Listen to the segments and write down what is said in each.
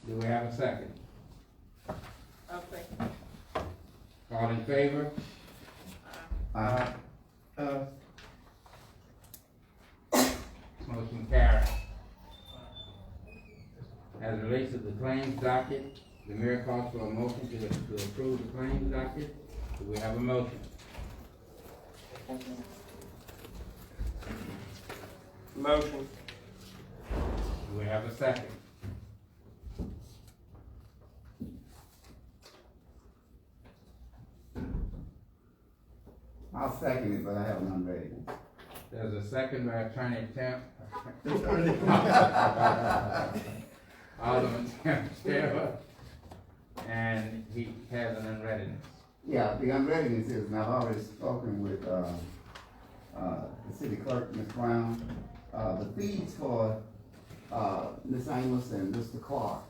Do we have a second? I'll second. All in favor? Motion carried. As it relates to the claims docket, the mayor calls for a motion to approve the claims docket. Do we have a motion? Motion. Do we have a second? I'll second it, but I have none ready. There's a second by Attorney Temp. Alderman Temp Taylor, and he has an unreadiness. Yeah, the unreadiness is, and I've already spoken with, the city clerk, Ms. Brown. The fees for, Ms. Amos and Mr. Clark,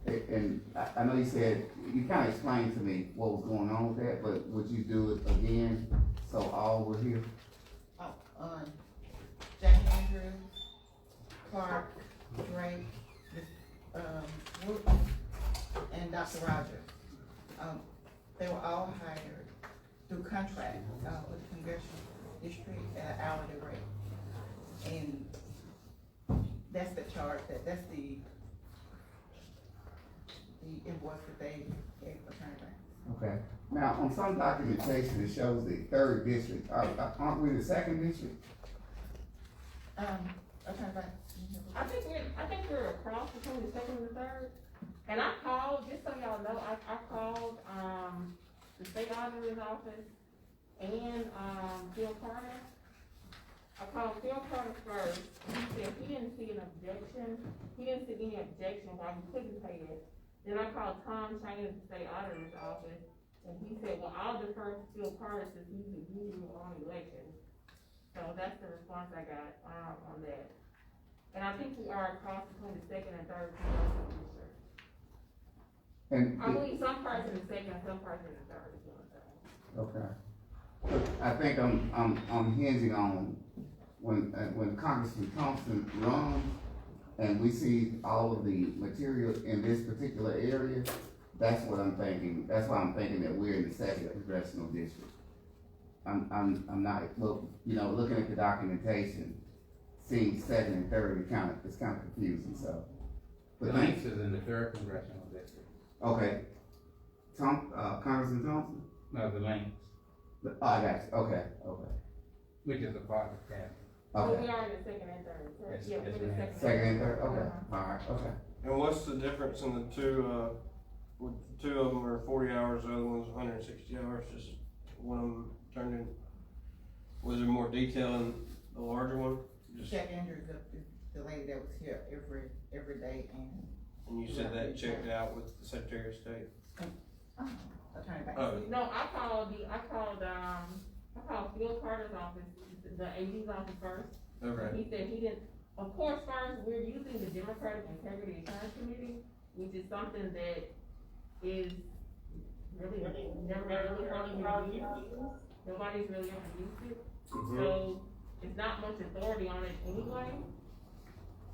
and I know you said, you kinda explained to me what was going on with that, but would you do it again, so all were here? Jack Andrews, Clark, Drake, Wood, and Dr. Rogers. They were all hired through contract, with the congressional district at an hourly rate. And that's the charge, that's the invoice that they gave Attorney Banks. Okay. Now, on some documentation, it shows the third district. Aren't we the second district? Attorney Banks. I think we're across between the second and the third. And I called, just so y'all know, I called, the state auditor's office and, Phil Carter. I called Phil Carter first, he said he didn't see an objection, he didn't see any objection why we couldn't pay it. Then I called Tom Chang at the state auditor's office, and he said, well, I'll defer to Phil Carter since he's the guru on elections. So that's the response I got, on that. And I think we are across between the second and third. And I believe some parts in the second and some parts in the third is what I'm saying. okay. But I think I'm hinging on when Congressman Thompson runs and we see all of the material in this particular area, that's what I'm thinking. That's why I'm thinking that we're in the second congressional district. I'm not, look, you know, looking at the documentation, seeing second and third, it's kind of confusing, so. The But Lynx is in the third congressional district. okay. Congressman Thompson? No, the Lynx, Oh, I got you, okay. which is a part of Canton. So Okay, we are in the second and third, correct? Yes, Yeah, yes, we're the ma'am. second and third, okay, alright, okay. And what's the difference in the two, with two of them are 40 hours, the other one's 160 hours, just one of them turned in? Was there more detail in the larger one? Just, Jack Andrews, the lady that was here every day, and you said that checked out with the Secretary of State? Attorney Banks. Oh, No, I called Phil Carter's office, the AG's office first. okay. He said he didn't, of course, first, we're using the Democratic Integrity Assurance Committee, which is something that is really, never really hardly used. Nobody's really ever used it, so it's not much authority on it anyway.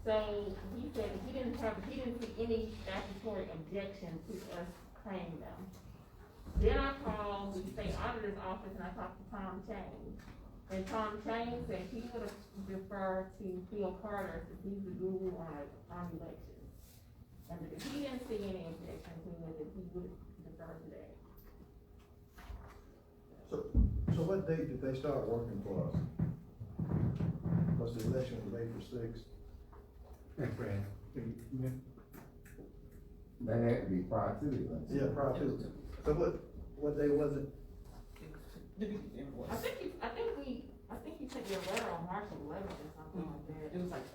So he said he didn't see any statutory objection to us paying them. Then I called the state auditor's office and I talked to Tom Chang. And Tom Chang said he would have deferred to Phil Carter since he's the guru on elections. And if he didn't see any objection to it, that he would defer to that. So what date did they start working for us? Was the election was April 6th? That's right. That had to be prior to the election. Yeah, prior to. So what day was it? I think he sent you a letter on March 11th or something like that. It was like,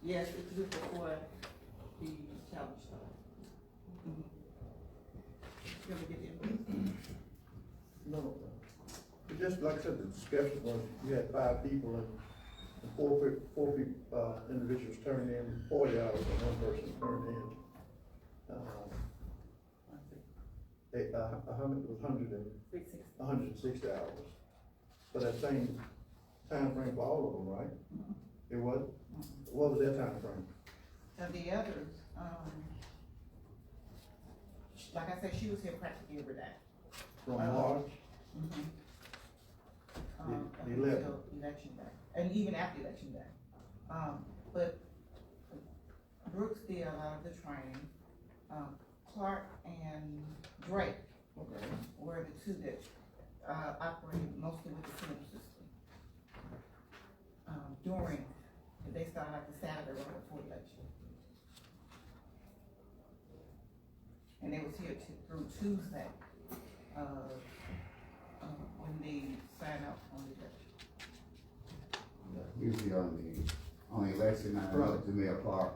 yes, it was before the challenge started. You ever get the invoice? No. It just like I said, the discussion was, you had 5 people and four individuals turned in 40 hours and one person turned in, how many, it was 160 hours. But that same time frame for all of them, right? It was? What was their time frame? Now the others, like I said, she was here practically every day. From March, Mhm. Up The 11th. until election day, and even after election day. But Brooks did a lot of the training. Clark and Drake okay. were the two that, operated mostly with the SIM system. During, they started like the Saturday right before election. And they was here through Tuesday, when they signed up on the election. Usually on the election night, Jamil Clark,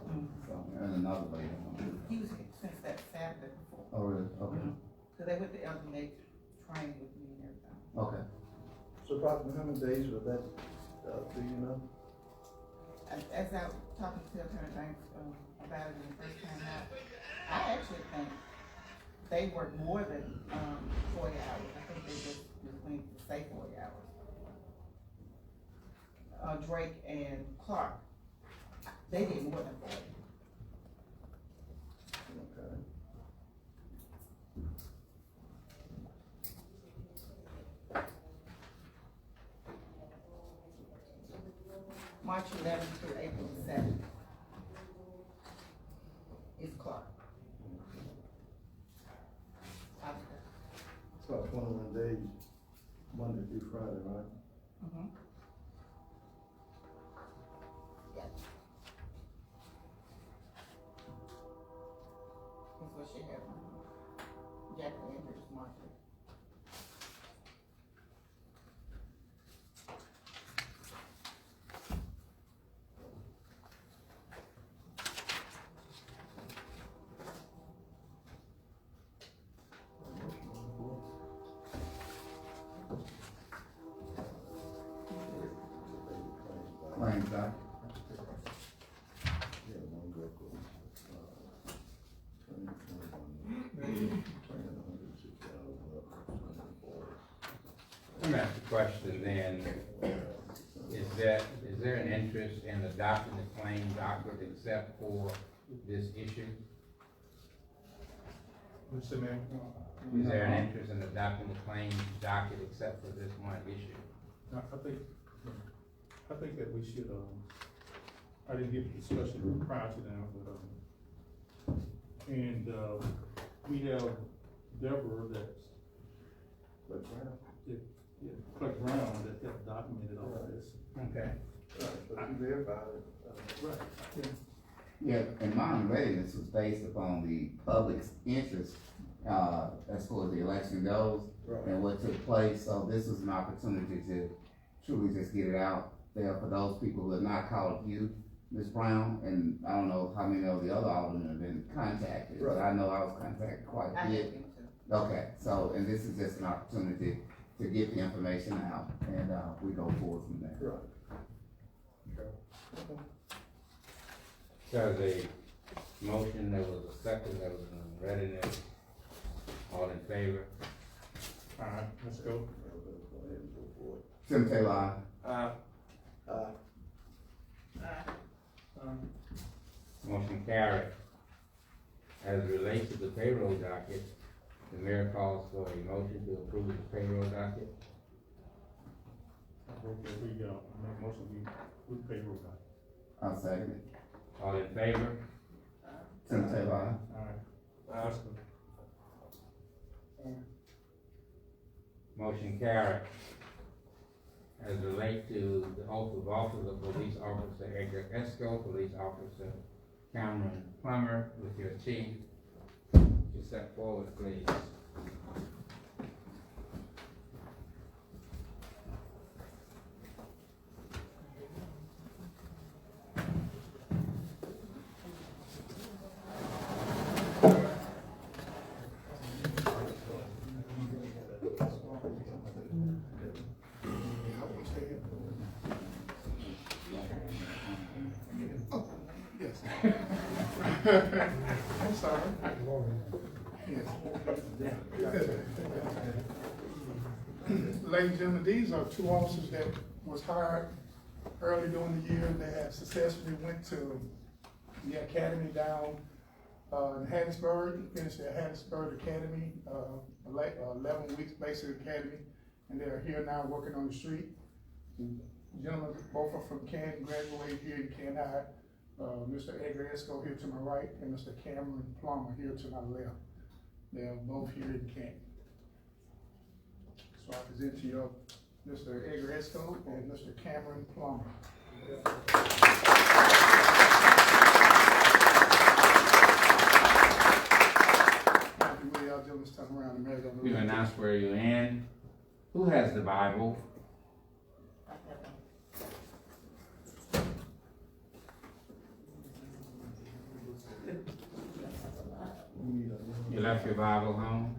so, and another lady. He was here since that Saturday before. Oh, really? Okay, So they went to Elgin, they trained with me and everything. okay. So approximately how many days was that, do you know? As I was talking to Attorney Banks, about it when it first came out, I actually think they worked more than, 40 hours. I think they just going to say 40 hours. Drake and Clark, they did more than 40. Okay. March 11th through April 7th is Clark. It's about 21 days, Monday through Friday, right? Mm-hmm. Yeah. That's what she had. Jacqueline Andrews Martin. Claims docket. Let me ask a question then. Is there an interest in adopting the claim docket except for this issue? Mr. Mayor, Is there an interest in adopting the claim docket except for this one issue? I think that we should, I didn't get the discussion prior to that, but, and, we have Deborah that's, Clark Brown that documented all of this. Okay. Right, so you verified it. Right. Yeah. Yeah, and my unreadiness was based upon the public's interest, as far as the election goes, Right. and what took place, so this was an opportunity to truly just get it out there for those people who have not called you, Ms. Brown, and I don't know how many of the other aldermen have been contacted, but I know I was contacted quite I a bit. had him too. Okay, so, and this is just an opportunity to get the information out, and, we go forward from there. Right. So the motion, there was a second, there was in readiness. All in favor? All right, let's go. Go ahead and go for it. Tim Taylor, Motion carried. As it relates to the payroll docket, the mayor calls for a motion to approve the payroll docket. Okay, we, make motion, we payroll guy. I'll second it. All in favor? Tim Taylor, All right, let's go. Motion carried. As it relates to the oath of office of Police Officer Edgar Esco, Police Officer Cameron Plummer, with your chief. You step forward, please. I'm sorry. Ladies and gentlemen, these are two officers that was hired early during the year. They have successfully went to the academy down in Hattiesburg, finished their Hattiesburg Academy, 11 weeks basic academy, and they're here now working on the street. Gentlemen, both are from Canton, graduated here in Canton High. Mr. Edgar Esco here to my right, and Mr. Cameron Plummer here to my left. They are both here in Canton. So I present to you Mr. Edgar Esco and Mr. Cameron Plummer. You announce where you're in. Who has the Bible? You left your Bible home?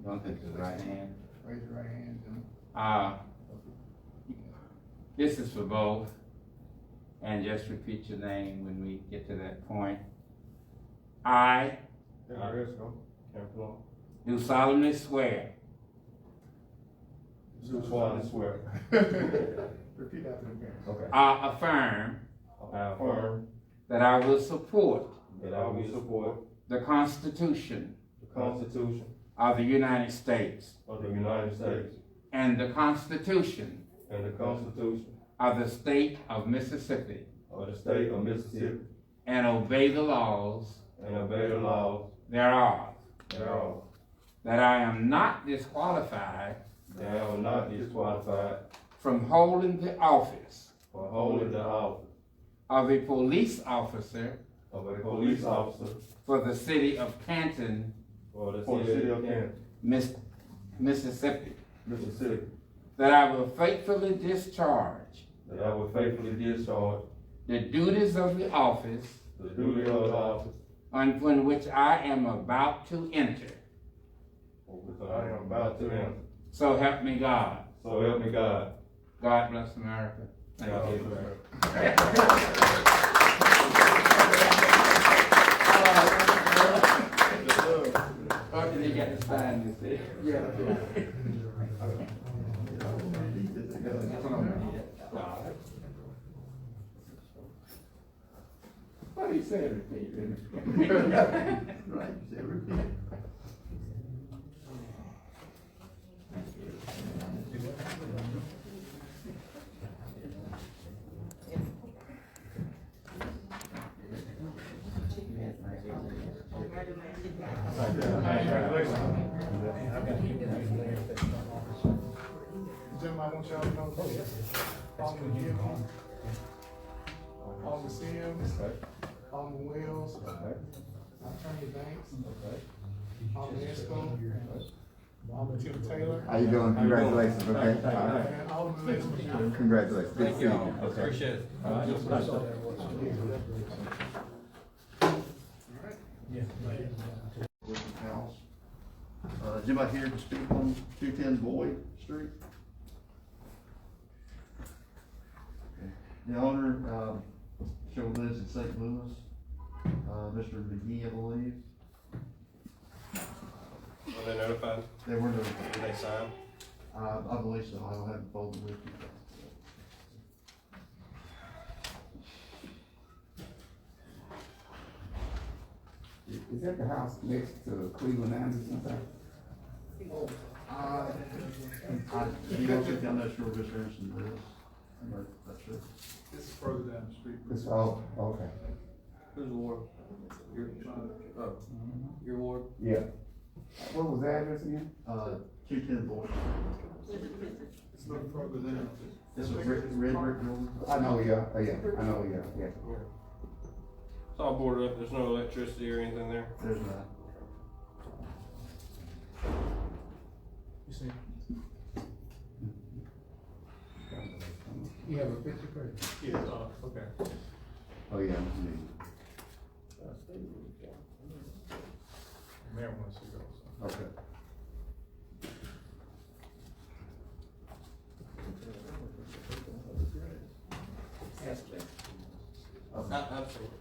Don't think it's the right hand. Raise your right hand, gentlemen. This is for both, and just repeat your name when we get to that point. I do solemnly swear Repeat after me. Okay. I affirm I affirm that I will support that I will support the Constitution the Constitution of the United States of the United States and the Constitution and the Constitution of the State of Mississippi, of the State of Mississippi, and obey the laws and obey the laws thereof, thereof, that I am not disqualified that I am not disqualified from holding the office for holding the office of a police officer of a police officer for the city of Canton, for the city of Canton, Mississippi, Mississippi, that I will faithfully discharge that I will faithfully discharge the duties of the office the duty of the office on which I am about to enter. which I am about to enter. So help me God. So help me God. God bless America. Thank God you. bless America. Or did he get to sign this? What he said, repeat. Right, you said repeat. Gentlemen, I want y'all to know this. Alderman Gibson, Alderman Sims, Alderman Wells, Attorney Banks, Alderman Esco, Alderman Tim Taylor, How you doing? Congratulations, okay? and Alderman Leslie. Congratulations. Good to see you. Appreciate it. With the house. Is anybody here to speak on 210 Boyd Street? Okay. The owner, still lives in St. Louis, Mr. McGee, I believe. Were they notified? They were notified. Did they sign? I believe so. I don't have the folder with me. Is that the house next to Cleveland Anderson's house? You don't think I'm not sure which Harrison it is. I'm not sure. This is further down the street. It's, oh, okay. Who's Ward? Your Ward? Yeah. What was the address again? 210 Boyd. It's a little further down. It's a red brick building. I know, yeah, I know, yeah. It's all boarded up, there's no electricity or anything there. There's that. You see? You have a picture, Craig? Yeah, okay. Oh, yeah. Mayor wants to go, so. Okay. Absolutely.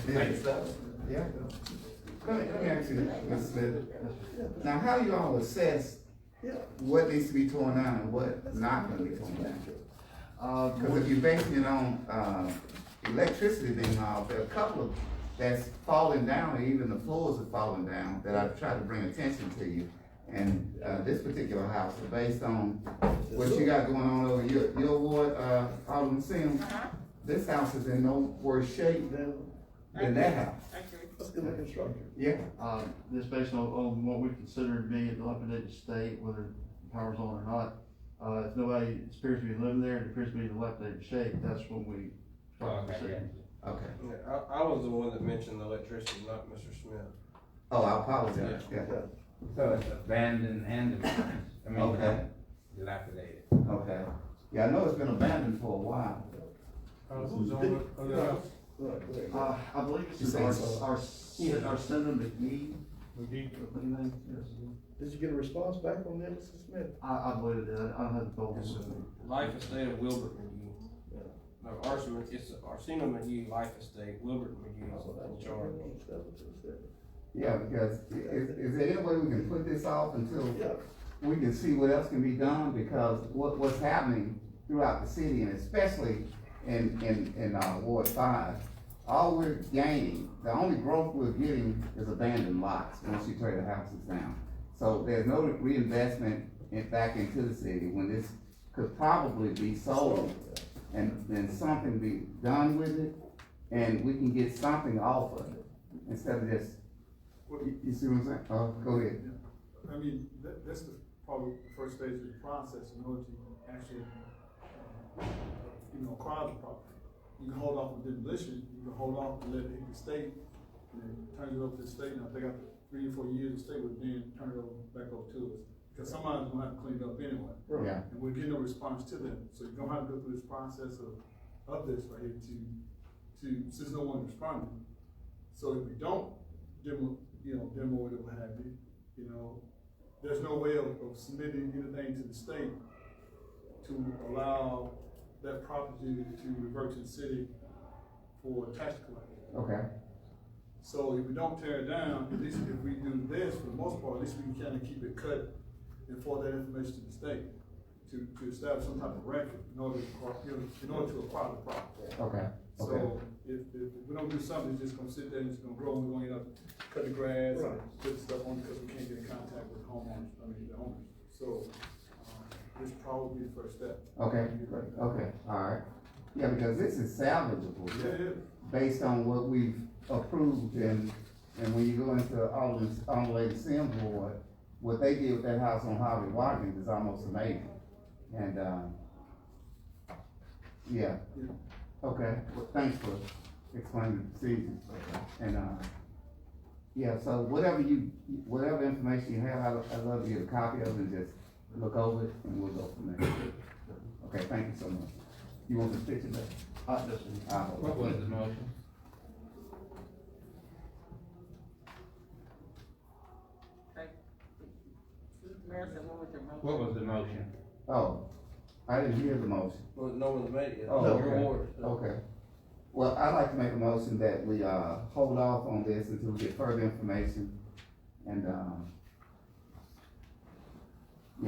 Thanks. Yeah. Let me ask you this, Mr. Smith. Now, how you all assess what needs to be torn down and what not gonna be torn down? Cause if you're basing it on, electricity being off, there are a couple of that's falling down, and even the floors are falling down, that I've tried to bring attention to you. And, this particular house, based on what you got going on over your ward, Alderman Sims, this house is in no worse shape than that house. Let's get the construction. Yeah. This based on what we consider to be a dilapidated state, whether power's on or not. If nobody appears to be living there, it appears to be in dilapidated shape, that's when we start Okay, proceeding. Okay. Yeah, I was the one that mentioned the electricity, not Mr. Smith. Oh, I apologize, yeah. So it's abandoned and Okay. dilapidated. Okay. Yeah, I know it's been abandoned for a while. Who's on the house? I believe You it's say our so. Senator McGee. McGee? Did you get a response back from them, Mr. Smith? I believe it did, I don't have the bill. It's a life estate of Wilbert McGee. No, it's Arsena McGee Life Estate, Wilbert McGee is in charge. Yeah, because is there any way we can put this off until we can see what else can be done? Because what's happening throughout the city, and especially in Ward 5, all we're gaining, the only growth we're getting is abandoned lots once you tear the houses down. So there's no reinvestment back into the city when this could probably be sold and then something be done with it, and we can get something off of it instead of just, you see what I'm saying? Go ahead. I mean, that's probably the first stage of the process in order to actually, acquire the property. You can hold off on demolition, you can hold off and let it hit the state, and then turn it over to the state. Now, if they got 3 or 4 years, the state would then turn it back over to us. Because somebody's gonna have to clean it up anyway. Yeah. And we're getting no response to them. So you're gonna have to go through this process of this right here since no one responded. So if we don't demo it or what have you, there's no way of submitting anything to the state to allow that property to revert to the city for tax collection. Okay. So if we don't tear it down, at least if we do this, for the most part, at least we can kind of keep it cut and forward that information to the state to establish some type of record in order to acquire the property. Okay. So if we don't do something, it's just gonna sit there and it's gonna grow, and we're gonna end up cut the grass and put stuff on because we can't get in contact with the owners. So, this probably be the first step. Okay, okay, all right. Yeah, because this is salvageable. Yeah, it is. Based on what we've approved, and when you go into Alderman Sims Ward, what they did with that house on Harvey Watkins is almost amazing. And, yeah. Okay, well, thanks for explaining the procedures. And, yeah, so whatever information you have, I'd love to get a copy of it and just look over it, and we'll go from there. Okay, thank you so much. You want this picture back? What was the motion? What was the motion? Oh, I didn't hear the motion. Well, no one's made it yet. Oh, Your okay. ward, so. Okay. Well, I'd like to make a motion that we, hold off on this until we get further information, and,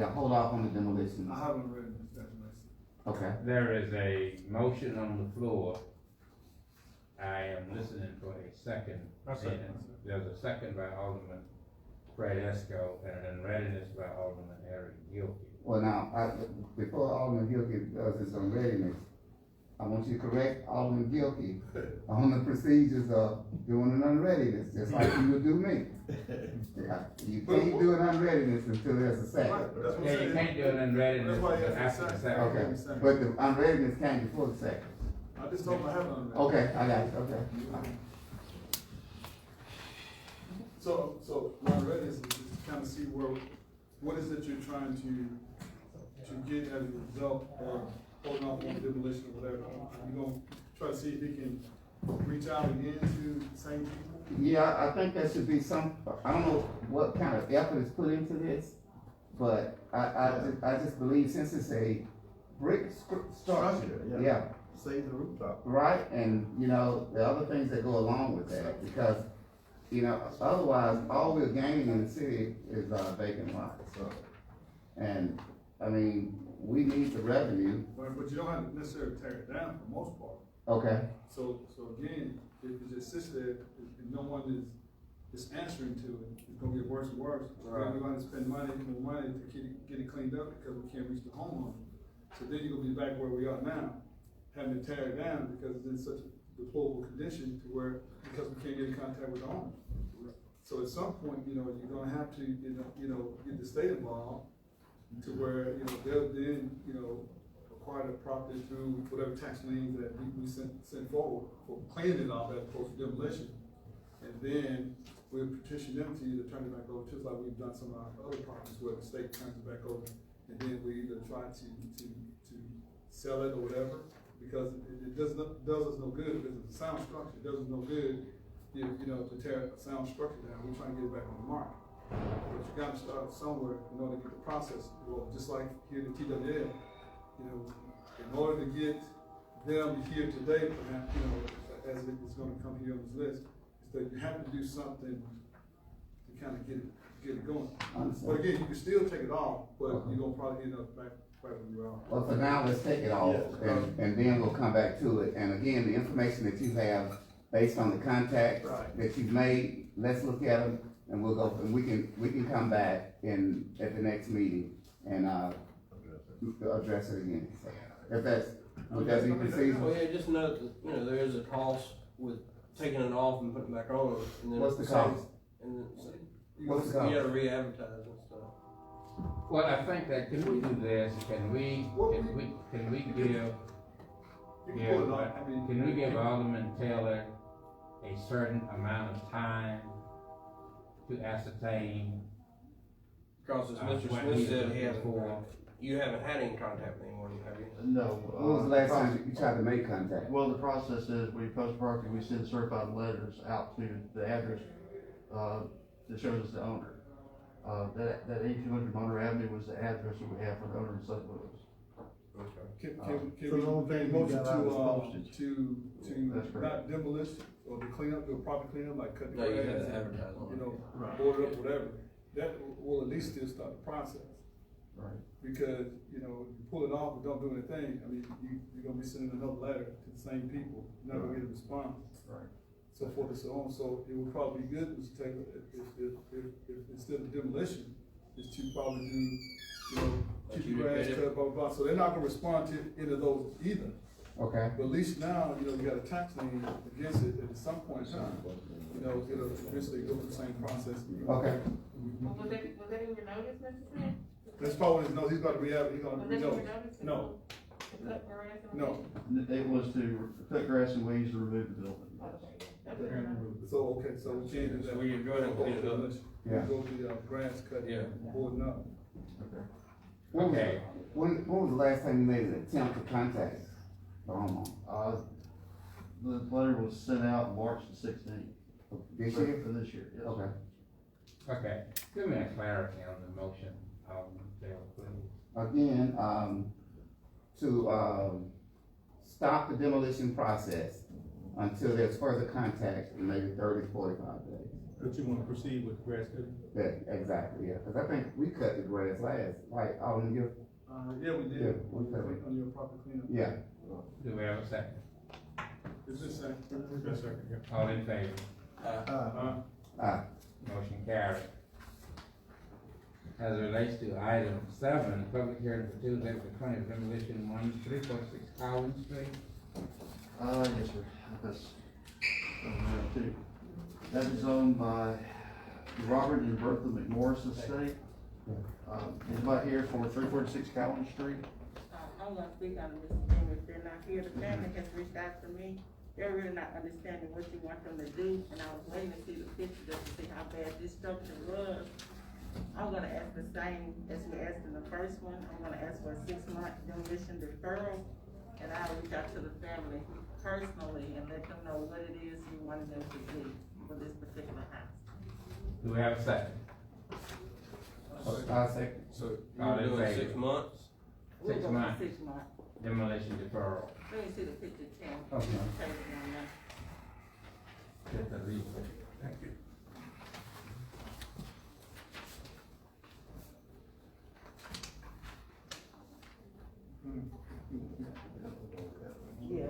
hold off on the demolition. I haven't read this information. Okay. There is a motion on the floor. I am listening for a second. I second. And there's a second by Alderman Fred Esco and an readiness by Alderman Eric Gilkey. Well, now, before Alderman Gilkey does his unreadiness, I want you to correct Alderman Gilkey on the procedures of doing an unreadiness, just like you would do me. Yeah, you can't do an unreadiness until there's a second. Right, that's what I'm Yeah, you saying. can't do an unreadiness That's why you have to after the second. second. Okay, but the unreadiness came before the second. I just told them I haven't read. Okay, I got it, okay. So what I read is to kind of see what is it you're trying to get as a result of holding off on demolition or whatever. You're gonna try to see if you can reach out again to the same people? Yeah, I think there should be some, I don't know what kind of effort is put into this, but I just believe since it's a brick structure, yeah, save the rooftop. Right, and, you know, the other things that go along with that, because, you know, otherwise, all we're gaining in the city is, vacant lots, so. And, I mean, we need the revenue, But you don't have to necessarily tear it down for the most part. okay, So again, if it just sits there and no one is answering to it, it's gonna get worse and worse. Right. Then we're gonna spend more money to get it cleaned up because we can't reach the homeowner. So then you're gonna be back where we are now, having to tear it down because it's in such a deplorable condition to where, because we can't get in contact with the owner. So at some point, you know, you're gonna have to, you know, get the state involved to where, you know, they'll then, you know, acquire the property through whatever tax liens that we sent forward for cleaning it off as opposed to demolition. And then we'll petition them to either turn it back over, just like we've done some of our other properties where the state turns it back over. And then we either try to sell it or whatever, because it does us no good, because it's a sound structure, it does us no good, you know, to tear a sound structure down, we're trying to get it back on the market. But you gotta start somewhere in order to get the process, well, just like here at TWL, you know, in order to get them here today, perhaps, you know, as it is gonna come here on this list, is that you have to do something to kind of get it going. But again, you can still take it off, but you're gonna probably end up back where you are. well, for now, let's take it off, and then we'll come back to it, and again, the information that you have, based on the contacts Right. that you've made, let's look at them, and we'll go, and we can come back at the next meeting, and, address it again, so, if that's, would that be Well, feasible? yeah, just note that, you know, there is a cost with taking it off and putting it back on, and then. What's the cost? And then, What's the you cost? gotta re-advertise and stuff. Well, I think that, can we do this, can we give, You can pull it off, I mean. can we give Alderman Taylor a certain amount of time to ascertain? Because as Mr. what Smith he's said, looking for? you haven't had any contact with anyone, have you? No. When was the last time you tried to make contact? Well, the process is, we post property, we send certified letters out to the address, that shows us the owner. That 1800 Monroe Avenue was the address that we have for the owner in St. Louis. Can So the only thing we motion got out is postage. to That's correct. not demolish or to clean up, do a proper cleanup, like cut the No, you have grass, to advertise on you it. know, Right. board it up, whatever. That will at least still start the process. Right. Because, you know, if you pull it off and don't do anything, I mean, you're gonna be sending another letter to the same people, you're not gonna get a response. Right. So forth and so on, so it would probably be good, Mr. Taylor, if instead of demolition, is to probably do, you know, keep the grass cut, blah, blah, blah, so they're not gonna respond to any of those either. Okay, But at least now, you know, you got a tax lien against it at some point in time, you know, it'll eventually go through the same process. okay, Well, was that in your notice, Mr. Smith? That's probably, no, he's gonna re-add, he's gonna Was that in your re-notice. notice? No, To cut grass and- no, It was to cut grass and weeds and remove the building, yes. Okay, that's good enough. so, okay, so we can't do that. So we can go ahead and clean it up. Yeah. Go to the grass cutting, Yeah. boarding up. Okay, when was the last time you made an attempt to contact the homeowner? The letter was sent out March the 16th. This year? For this year, yes. Okay, okay, give me a clarity on the motion, Alderman Taylor, please. again, to, stop the demolition process until there's further contact in maybe 30-45 days. But you wanna proceed with grass cutting? Yeah, exactly, yeah, cause I think we cut the grass last, like, you, Yeah, we Yeah, did, we cut it. on your proper cleanup. yeah, Do we have a second? Is this second? Yes, sir, yeah. All in favor? Motion carried. As it relates to item 7, public hearing for Tuesday, April 20th, demolition 1346 Collins Street. Yes, sir, that's, too. That is owned by Robert and Bertha McMorris estate. Anybody here for 346 Calvin Street? I'm gonna speak on this thing, if they're not here, the family has reached out to me, they're really not understanding what you want them to do, and I was waiting to see the picture just to see how bad this structure was. I'm gonna ask the same as we asked in the first one, I'm gonna ask for a 6-month demolition deferral, and I'll reach out to the family personally and let them know what it is you want them to do for this particular house. Do we have a second? I'll second. So All you're in doing favor? 6 months? We're 6 going months. 6 months. demolition deferral. Let me see the picture, Tim. Okay. Take it on there. Just a reason. Thank you. Yeah.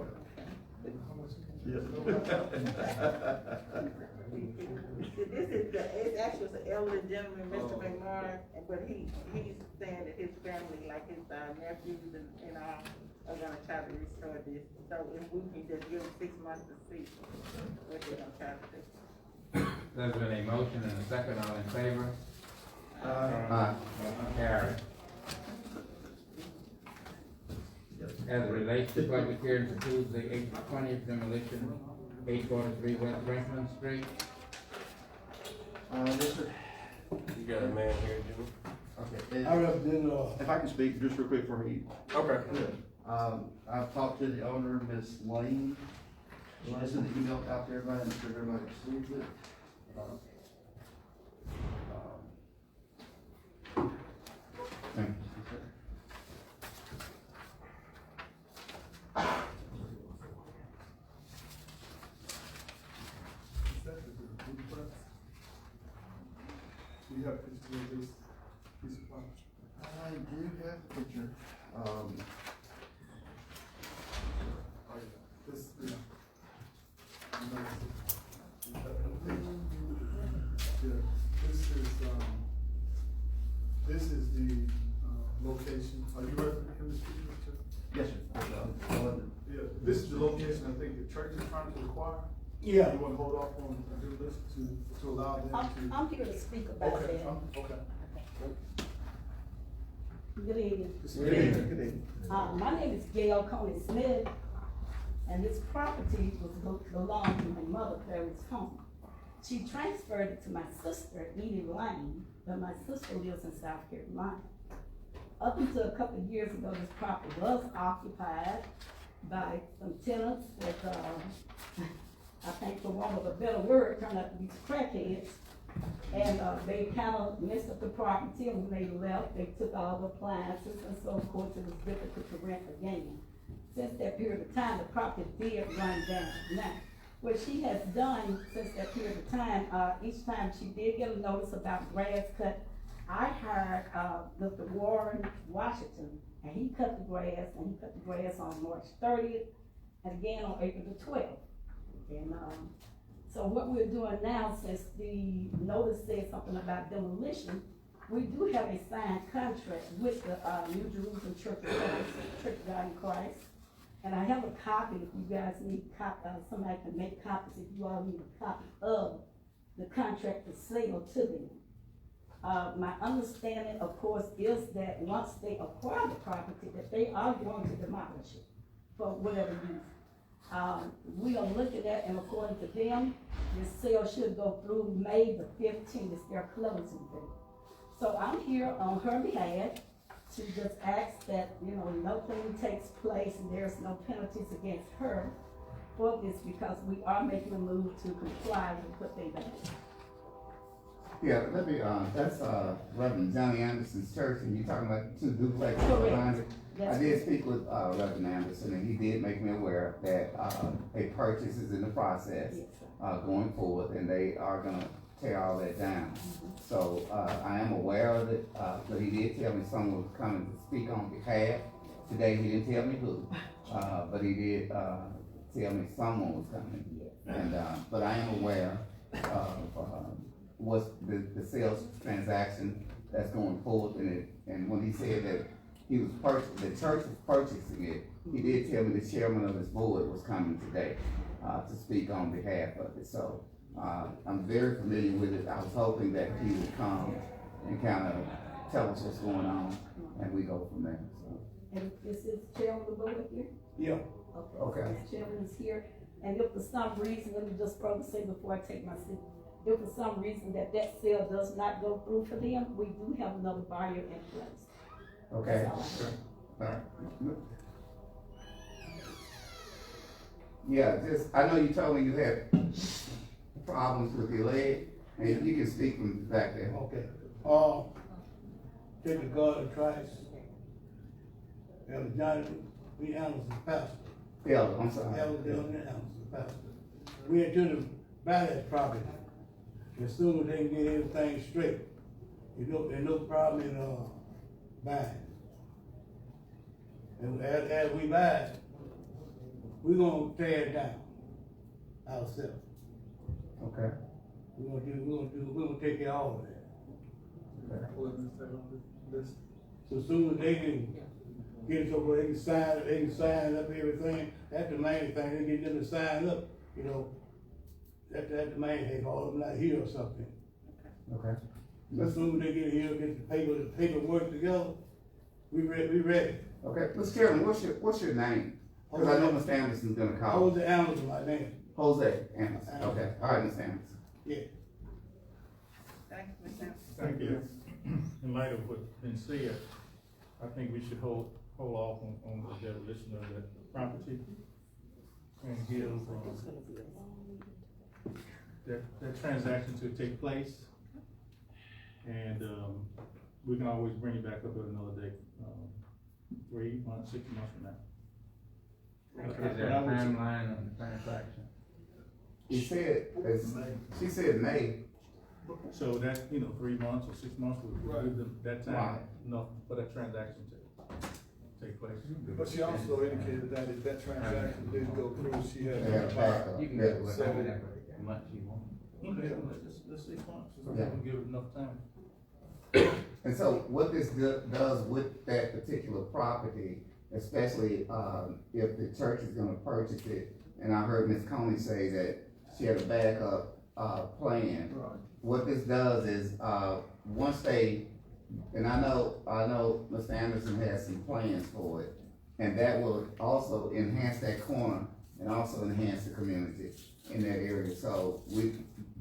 This is it's actually an elderly gentleman, Mr. McMorris, but he's saying that his family, like his nephews and all, are gonna try to restore this. So if we can just give them 6 months to see what they're gonna try to do. There's been a motion and a second, all in favor? Aye. Carried. As it relates to public hearing to approve the April 20th demolition, 843 West Franklin Street. Yes, sir. You got a man here, Jimmy? Okay. I represent, If I can speak just real quick for you. Okay. I've talked to the owner, Miss Lane. She just sent the email out to everybody, I'm sure everybody received it. Thank you. Do you have pictures of this piece of property? I do have a picture. Oh, yeah. This, yeah. You know, you have a picture. Yeah, this is the, location. Are you ready for him to speak to? Yes, sir. Yeah, this is the location I think the church is trying to acquire. yeah, You wanna hold off on the list to allow them to? I'm here to speak about Okay, that. okay. Good evening. good evening, good evening. My name is Gail Coney Smith, and this property belonged to my mother, Clarice Home. She transferred it to my sister, Edie Lane, but my sister lives in South Carolina. Up until a couple of years ago, this property was occupied by some tenants that, I think for want of a better word, turned out to be crackheads. And, they kind of messed up the property, and when they left, they took all the appliances, and so of course it was difficult to rent again. Since that period of time, the property did run down. Now, what she has done since that period of time, each time she did get a notice about grass cut, I hired, Mr. Warren Washington, and he cut the grass, and he cut the grass on March 30th, and again on April the 12th. And, so what we're doing now, since the notice says something about demolition, we do have a signed contract with the, New Jerusalem Church of Christ, Church of God in Christ. And I have a copy, if you guys need somebody can make copies, if you all need a copy of the contract to sell to them. My understanding, of course, is that once they acquire the property, that they are going to demolish it for whatever reason. We are looking at, and according to them, this sale should go through May the 15th, is their closing date. So I'm here on her behalf to just ask that, nothing takes place and there's no penalties against her for this, because we are making a move to comply with what they done. Yeah, let me, that's, Reverend Johnny Anderson's church, and you're talking about two duplexes Correct. behind it. I That's did speak with, Reverend Anderson, and he did make me aware that, a purchase is in the process, Yes, sir. going forward, and they are gonna tear all that down. So, I am aware of it, but he did tell me someone was coming to speak on behalf. Today, he didn't tell me who, but he did, tell me someone was coming. And, but I am aware of, what's the sales transaction that's going forward in it. And when he said that he was the church was purchasing it, he did tell me the chairman of his board was coming today, to speak on behalf of it. So, I'm very familiar with it. I was hoping that he would come and kind of tell us what's going on, and we go from there, so. And this is chairman of the board here? Yeah. Okay. The chairman is here, and if for some reason, let me just further say before I take my seat, if for some reason that sale does not go through for them, we do have another buyer in place. Okay. That's all I have. Alright. Yeah, I know you told me you had problems with your leg, and you can speak from back there. Okay, take the God of Christ, and Johnny, We Anderson pastor. Elder, I'm sorry. Elder Anderson pastor. We into the balance property. As soon as they can get everything straight, there's no problem in, buying. And as we buy it, we gonna tear it down ourselves. Okay. We're gonna take care of all of that. So soon as they can get it over, they can sign up everything, that's the main thing, they get them to sign up, you know. That's the main thing, all of them not here or something. Okay. As soon as they get here, get the paperwork together, we ready. Okay, Mr. Chairman, what's your name? Cause I know Mr. Anderson's gonna call. Jose Anderson, my name. Jose Anderson, okay, all right, Mr. Anderson. Yeah. Thank you, Ms. Sampson. Thank you. In light of what's been said, I think we should hold off on the demolition of that property and give, that transaction to take place. And, we can always bring it back up at another date, 3 months, 6 months from now. Is there a timeline on the transaction? She said May. So that, 3 months or 6 months would give them that time Right. enough for that transaction to take place. But she also indicated that if that transaction didn't go through, she had Yeah, to back buy. up. You can Yeah. get whatever much you want. Okay, let's 6 months, Yeah. we'll give it enough time. And so what this does with that particular property, especially, if the church is gonna purchase it, and I heard Ms. Coney say that she had a backup, plan. Right. What this does is, once they, and I know Mr. Anderson has some plans for it, and that will also enhance that corner and also enhance the community in that area. So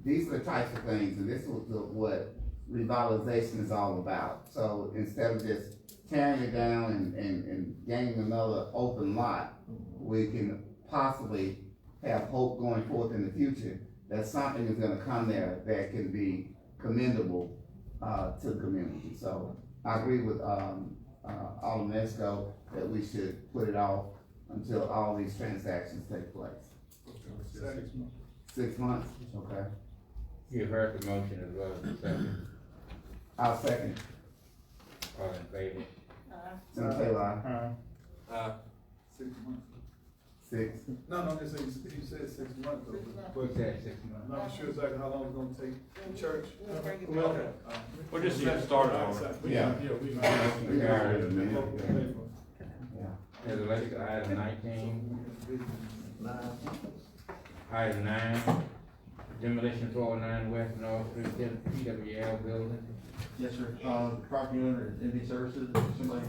these are the types of things, and this was what revitalization is all about. So instead of just tearing it down and gaining another open lot, we can possibly have hope going forth in the future that something is gonna come there that can be commendable, to the community. So I agree with, Alderman Esco that we should put it off until all these transactions take place. 6 months. 6 months, okay. You heard the motion as well as the second. I'll second. All in favor? Senator Taylor, aye. 6 months. 6. No, he said 6 months though. Who said 6 months? I'm not sure exactly how long it's gonna take the church. Well, We're just getting started on it. Yeah. we might. Yeah. Resolution item 19. Item 9, demolition 409 West North Street, PWL building. Yes, sir. Property owner, ND Services, somebody?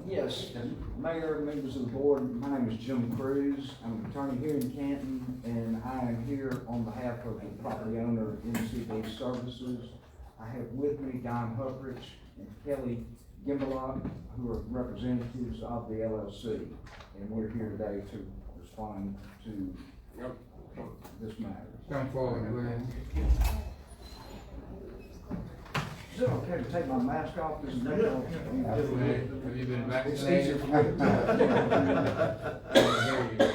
Yes, Mayor, members of the board, my name is Jim Cruz. I'm an attorney here in Canton, and I am here on behalf of the property owner, NCB Services. I have with me Don Huffrich and Kelly Gimbalot, who are representatives of the LLC, and we're here today to respond to this matter. Come forward, please. Is it okay to take my mask off? This is Have you been It's vaccinated? easier for me to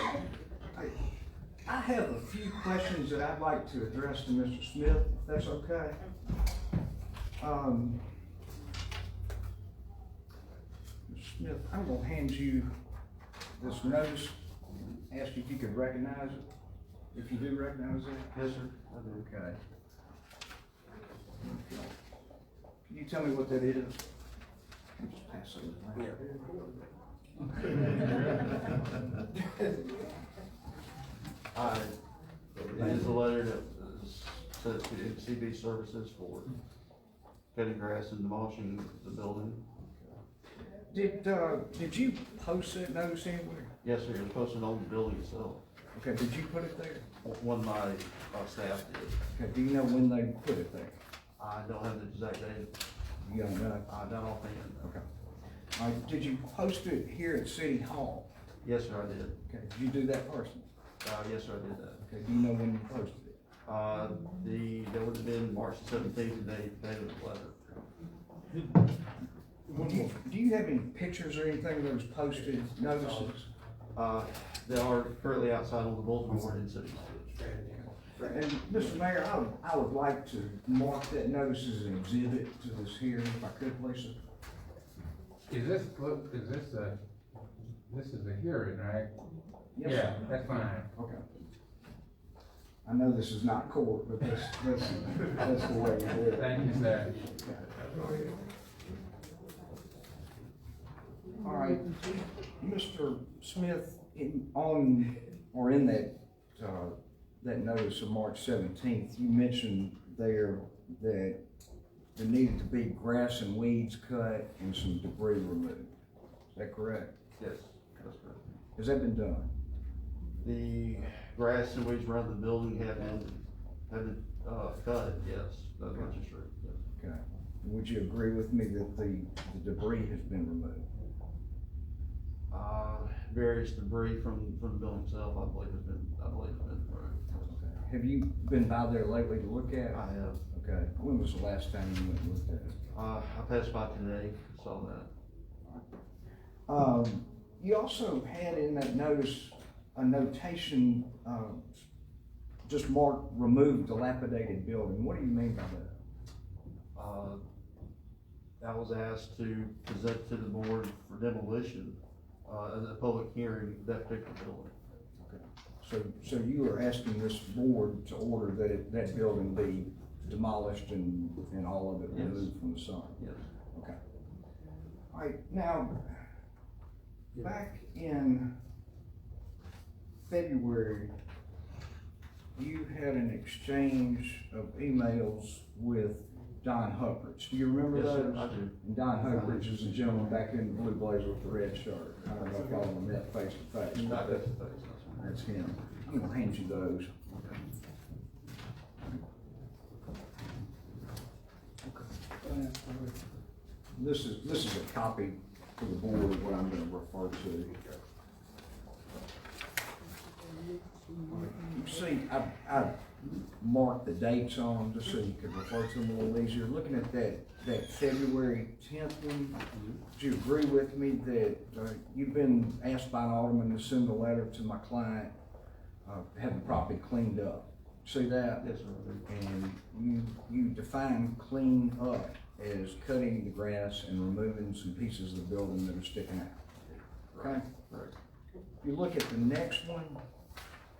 I have a few questions that I'd like to address to Mr. Smith, if that's okay. Mr. Smith, I'm gonna hand you this notice, ask you if you could recognize it, if you do recognize it. Yes, sir. I do. Okay. Can you tell me what that is? Just pass it around. It is a letter that says to CB Services for cutting grass and demolishing the building. Did you post that notice anywhere? Yes, sir, it was posted on the building itself. Okay, did you put it there? One of my staff did. Okay, do you know when they put it there? I don't have the exact date. You don't know? Not offhand. Okay. All right, did you post it here at City Hall? Yes, sir, I did. Okay, did you do that personally? Yes, sir, I did that. Okay, do you know when you posted it? That would have been March 17th, the day of the letter. Do you have any pictures or anything of those posted notices? They are currently outside on the bulletin board in cities. And Mr. Mayor, I would like to mark that notice as an exhibit to this hearing, if I could, please, sir. This is a hearing, right? Yes, Yeah, sir. that's fine. Okay. I know this is not court, but that's the way it is. Thank you, sir. All right, Mr. Smith, in that notice of March 17th, you mentioned there that there needed to be grass and weeds cut and some debris removed. Is that correct? Yes, that's correct. Has that been done? The grass and weeds around the building have been cut, yes, that's much is true. Yes. Okay. Would you agree with me that the debris has been removed? Various debris from the building itself, I believe has been removed. Okay. Have you been by there lately to look at it? I have. Okay. When was the last time you went and looked at it? I passed by today, saw that. You also had in that notice a notation, just marked remove dilapidated building. What do you mean by that? I was asked to present to the board for demolition, as a public hearing, that particular building. Okay. So you are asking this board to order that building be demolished and all of it Yes. removed from the site? Yes. Okay. All right, now, back in February, you had an exchange of emails with Don Hubbard's. Do you remember Yes, sir, those? I do. And Don Hubbard's is the gentleman back in the blue blazer with the red shirt. I don't know if y'all have met face to face. Not face to face, That's him. I'm gonna hand you those. This is a copy for the board of what I'm gonna refer to. You see, I marked the dates on them just so you could refer to them a little easier. Looking at that February 10th one, do you agree with me that you've been asked by an alderman to send a letter to my client, having the property cleaned up? See that? Yes, sir. And you define clean up as cutting the grass and removing some pieces of the building that are sticking out. Okay? Right. If you look at the next one,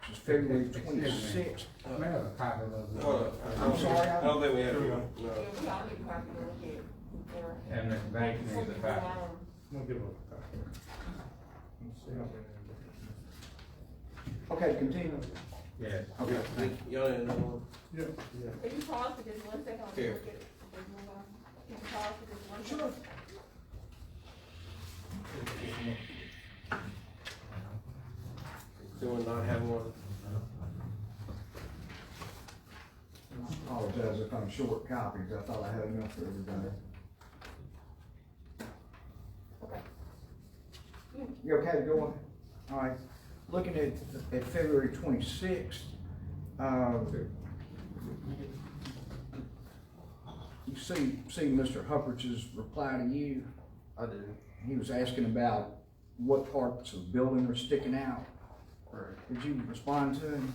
which is February 26th. May I have a copy of those? I'm sorry, I don't think we have. No. Yeah, we all need a copy to look at. And Mr. Banks needs a copy. We'll give her a copy. Okay, continue. Yes. Okay, thank you. Y'all didn't know. Yeah. Can you pause for just 1 second? Here. Look at it. Just move on. Can you pause for just 1 second? Doing not have one. Apologize if I'm short copies. I thought I had enough for everybody. You okay to go on? All right. Looking at February 26th, you see Mr. Hubbard's reply to you. I do. He was asking about what parts of the building are sticking out. Right. Did you respond to him?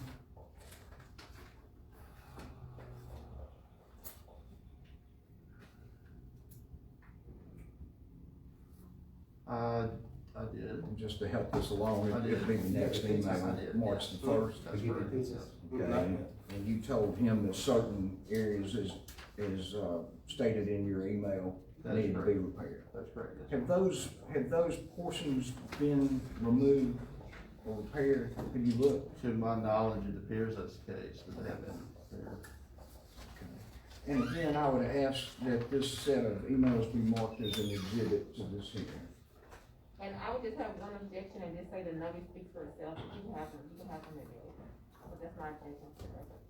I did. Just to help this along, I did. it'll be the next email, I did, March yes. the 1st. That's correct. Yes. Okay, and you told him that certain areas is stated in your email That is need to be correct. repaired. That's correct. Yes. Have those portions been removed or repaired? Have you looked? To my knowledge, it appears that's the case, that they have been there. And again, I would ask that this set of emails be marked as an exhibit to this hearing. And I would just have one objection and just say the numbers speak for itself. You can have them in there. But that's my objection to the record.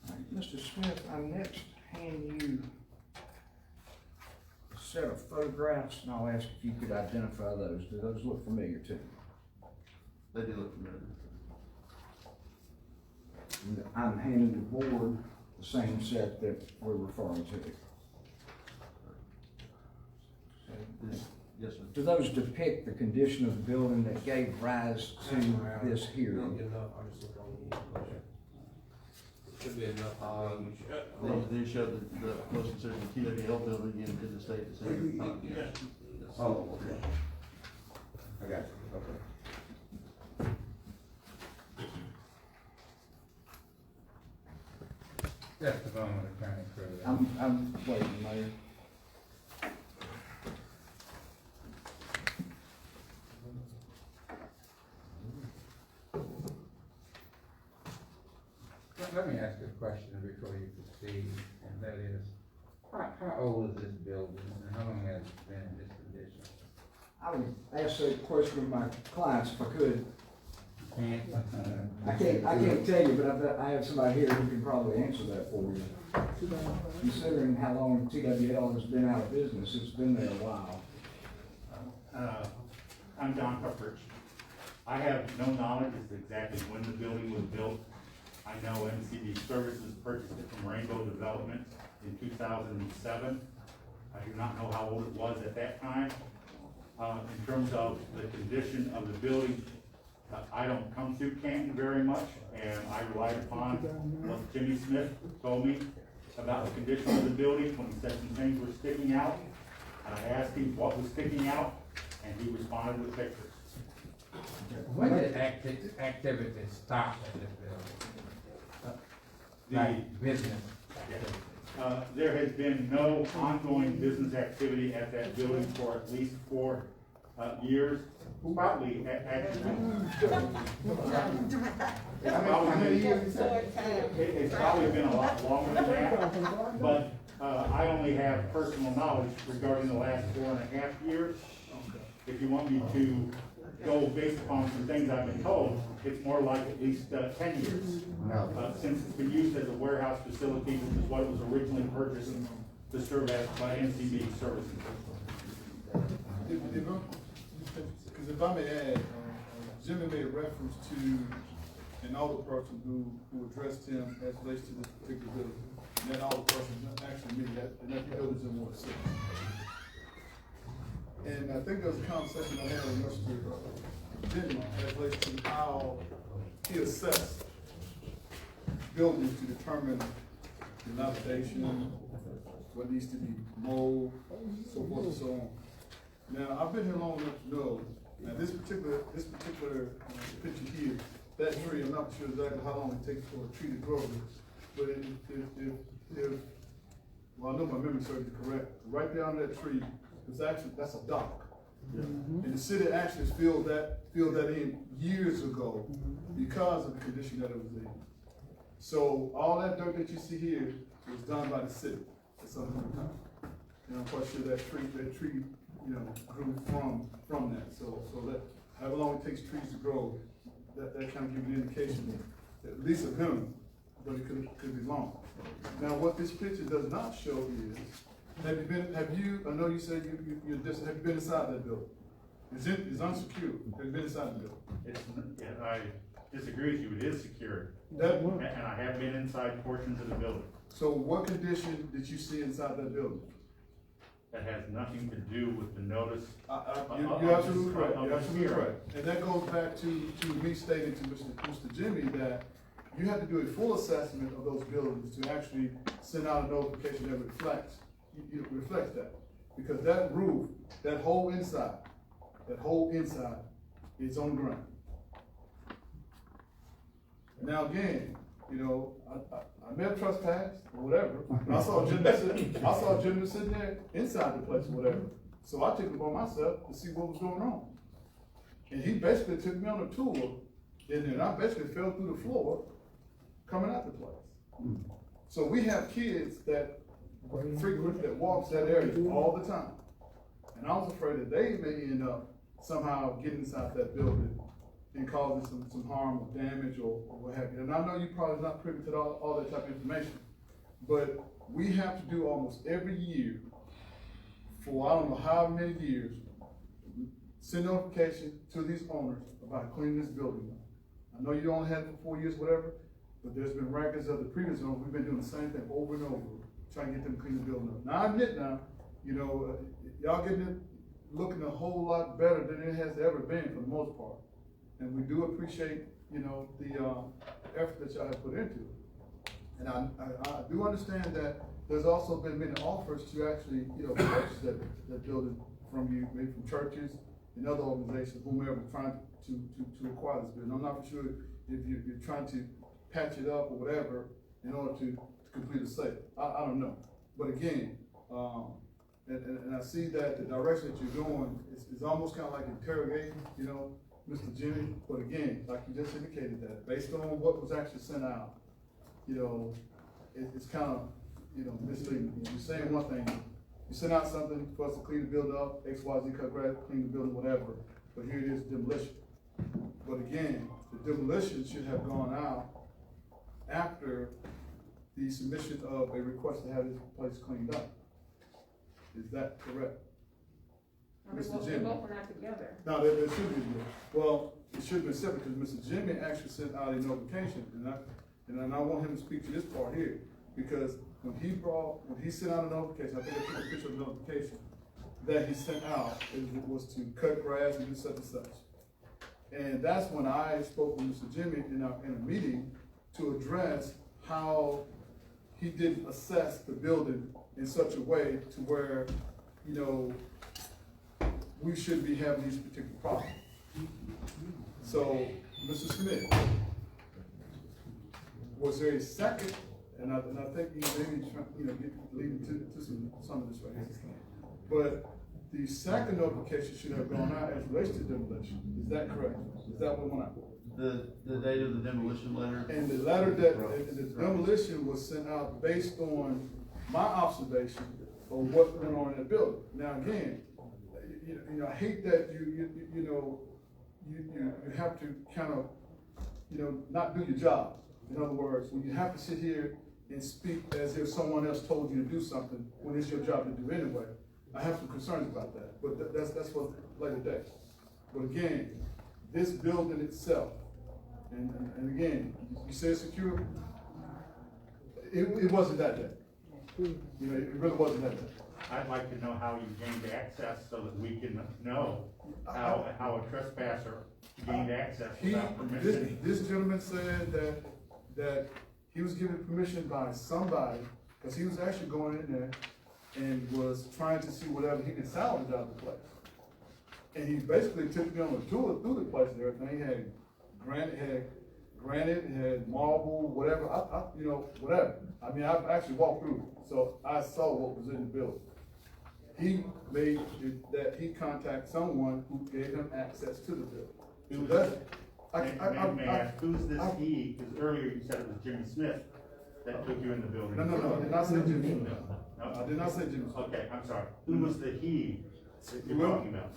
All right, Mr. Smith, I next hand you a set of photographs, and I'll ask if you could identify those. Do those look familiar to you? They do look familiar. And I'm handing the board the same set that we're referring to. Yes, sir. Do those depict the condition of the building that gave rise to this You don't hearing? get enough, I just look on the should be enough. They show the most considered the TWL building in the state that's in. Oh, okay. I got you, okay. Just a moment, Attorney Cruz. I'm waiting, Mayor. Let me ask you a question before you proceed, and that is, how old is this building, and how long has it been in this condition? I would ask that question of my clients if I could. Can't? I can't tell you, but I bet I have somebody here who can probably answer that for you. Considering how long TWL has been out of business, it's been there a while. I'm Don Cuthbert. I have no knowledge as to exactly when the building was built. I know MCD Services purchased it from Rainbow Development in 2007. I do not know how old it was at that time. In terms of the condition of the building, I don't come through Canton very much, and I relied upon what Jimmy Smith told me about the condition of the building when he said some things were sticking out. And I asked him what was sticking out, and he responded with pictures. When did activity stop at this building? Like business activity? There has been no ongoing business activity at that building for at least 4 years. Probably, actually. It's probably been a lot longer than that, but I only have personal knowledge regarding the last 4.5 years. If you want me to go based upon some things I've been told, it's more like at least 10 years. Since it's been used as a warehouse facility, which is what it was originally purchased to serve as by MCB Services. Because if I may add, Jimmy made reference to an older person who addressed him as relates to this particular building. And that older person is actually me, and that building's in Ward 6. And I think there was a conversation I had with Mr. Jimmy as relates to how he assessed buildings to determine dilapidation, what needs to be mowed, so forth and so on. Now, I've been here long enough to know, now this particular picture here, that tree, I'm not sure exactly how long it takes for a tree to grow, but if well, I know my memory serves me correct, right down that tree, that's a dock. And the city actually filled that in years ago because of the condition that it was in. So all that dirt that you see here was done by the city at some point in time. And I'm quite sure that tree, you know, grew from that. So that however long it takes trees to grow, that kind of gives you an indication that at least a minimum, but it could be long. Now, what this picture does not show is, I know you said have you been inside that building? It's unsecured. Have you been inside the building? I disagree with you, it is secured. And I have been inside portions of the building. So what condition did you see inside that building? That has nothing to do with the notice. You're absolutely correct. You're absolutely correct. And that goes back to me stating to Mr. Jimmy that you have to do a full assessment of those buildings to actually send out a notification that reflects that. Because that roof, that whole inside is on the ground. Now again, you know, I may have trespassed or whatever. I saw Jimmy sitting there inside the place or whatever. So I took it upon myself to see what was going on. And he basically took me on a tour, and then I basically fell through the floor coming out the place. So we have kids that walks that area all the time. And I was afraid that they may end up somehow getting inside that building and causing some harm or damage or what have you. And I know you probably not privy to all that type of information, but we have to do almost every year for I don't know how many years, send notification to these owners about cleaning this building up. I know you only had it for 4 years, whatever, but there's been records of the previous owners. We've been doing the same thing over and over, trying to get them to clean the building up. Now I admit now, you know, y'all getting it looking a whole lot better than it has ever been for the most part. And we do appreciate, you know, the, effort that y'all have put into it. And I do understand that there's also been many offers to actually, you know, purchase that building from you, maybe from churches and other organizations, whomever, trying to acquire this building. I'm not for sure if you're trying to patch it up or whatever in order to complete a sale. I don't know. But again, and I see that the direction that you're going is almost kind of like interrogating, you know, Mr. Jimmy. But again, like you just indicated, that based on what was actually sent out, you know, it's kind of, you know, misleading. You're saying one thing, you sent out something for us to clean the building up, XYZ, cut grass, clean the building, whatever, but here it is, demolition. But again, the demolition should have gone out after the submission of a request to have this place cleaned up. Is that correct? Mr. Jimmy? They're both not together. No, there should be. Well, it should have been separate, because Mr. Jimmy actually sent out a notification, and I want him to speak to this part here, because when he sent out a notification, I think I took a picture of the notification that he sent out, it was to cut grass and do such and such. And that's when I spoke with Mr. Jimmy in a meeting to address how he didn't assess the building in such a way to where, you know, we shouldn't be having these particular problems. So, Mr. Smith, was there a second, and I think you maybe, you know, leading to some of this right here. But the second notification should have gone out as relates to demolition. Is that correct? Is that what went out? The date of the demolition letter. And the letter that, the demolition was sent out based on my observation of what went on in the building. Now again, you know, I hate that you have to kind of, you know, not do your job. In other words, when you have to sit here and speak as if someone else told you to do something when it's your job to do anyway, I have some concerns about that. But that's for later day. But again, this building itself, and again, you said secure. It wasn't that day. You know, it really wasn't that day. I'd like to know how you gained access so that we can know how a trespasser gained access without permission. This gentleman said that he was given permission by somebody, because he was actually going in there and was trying to see whatever he could salvage out of the place. And he basically took me on a tour through the place and everything. He had granite, had marble, whatever, you know, whatever. I mean, I actually walked through it, so I saw what was in the building. He made it that he contact someone who gave him access to the building. May I ask, who's this he? Because earlier you said it was Jimmy Smith that took you in the building. No, I did not say Jimmy Smith. No? I did not say Jimmy Smith. Okay, I'm sorry. Who was the he that you're talking about?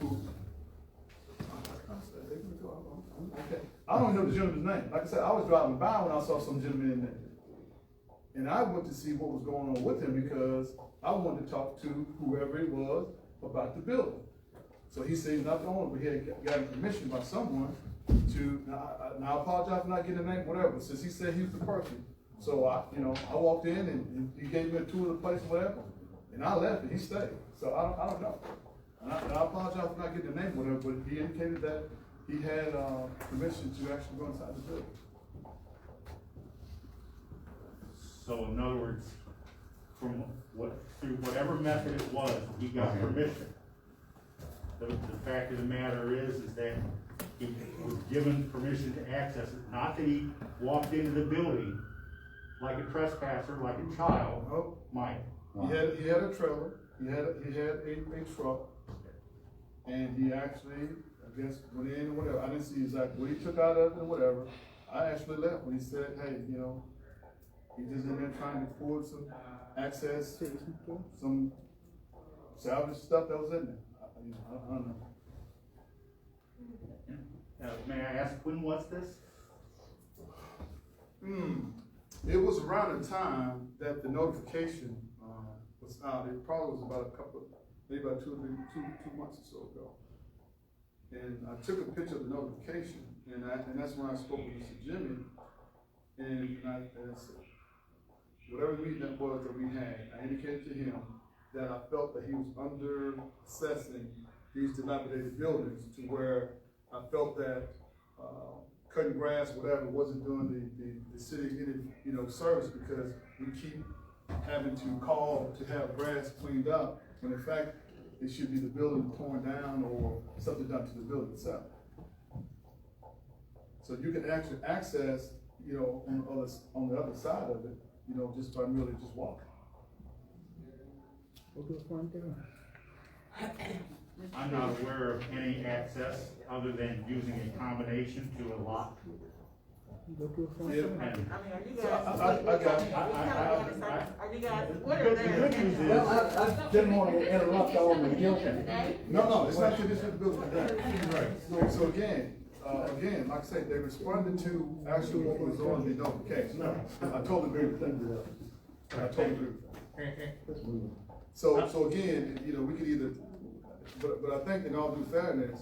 Okay. I don't know the gentleman's name. Like I said, I was driving by when I saw some gentleman in there. And I went to see what was going on with him because I wanted to talk to whoever it was about the building. So he said he's not the owner, but he had gotten permission by someone to, now I apologize for not getting the name, whatever, since he said he was the person. So I walked in and he gave me a tour of the place, whatever, and I left and he stayed. So I don't know. And I apologize for not getting the name, whatever, but he indicated that he had permission to actually go inside the building. So in other words, through whatever method it was, he got permission. The fact of the matter is that he was given permission to access it, not that he walked into the building like a trespasser, like a child. No. Might. He had a trailer, he had a truck, and he actually, I guess, went in or whatever. I didn't see exactly what he took out of it or whatever. I actually left when he said, hey, you know, he just in there trying to afford some access to some salvage stuff that was in there. I don't know. May I ask, when was this? It was around the time that the notification was out. It probably was about maybe about two months or so ago. And I took a picture of the notification, and that's when I spoke with Mr. Jimmy, and I said, whatever meeting that was that we had, I indicated to him that I felt that he was under assessing these dilapidated buildings to where I felt that, cutting grass, whatever, wasn't doing the city any, you know, service, because we keep having to call to have grass cleaned up, when in fact, it should be the building torn down or something done to the building itself. So you can actually access, you know, on the other side of it, you know, just by merely just walking. I'm not aware of any access other than using a combination to a lot. Yeah. I mean, are you So guys? I got it. Are you guys, what The are good they? news is, I didn't want to interrupt on the guilty. No, it's not just the building. Right. So again, like I said, they responded to actually what was on the notification. I totally agree with that. I totally agree with that. So again, you know, we could either, but I think in all due fairness,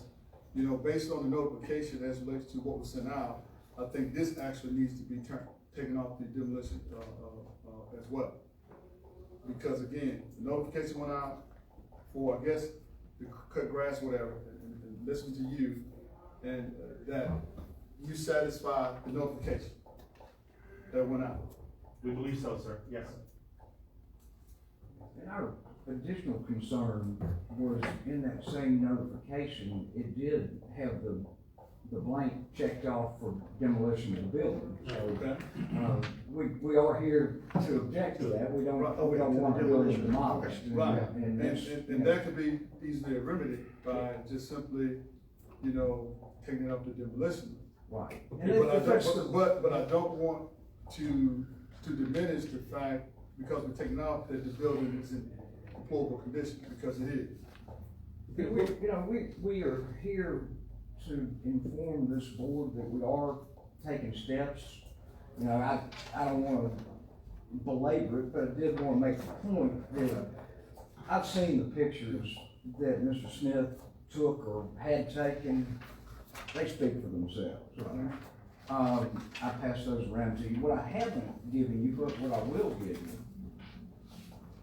you know, based on the notification as relates to what was sent out, I think this actually needs to be taken off the demolition, as well. Because again, the notification went out for, I guess, to cut grass, whatever, and listen to you, and that you satisfy the notification that went out. we believe so, sir, yes. And our additional concern was in that same notification, it did have the blank checked off for demolition of the building. So, we are here to object to that. We don't want the building demolished. Right, And and that could be easily remedied by just simply, you know, taking it up to demolition. Right. But I don't want to diminish the fact, because we're taking out, that the building is in deplorable condition, because it is. We are here to inform this board that we are taking steps. You know, I don't wanna belabor it, but I did wanna make the point that I've seen the pictures that Mr. Smith took or had taken. They speak for themselves. I passed those around to you. What I haven't given you, but what I will give you,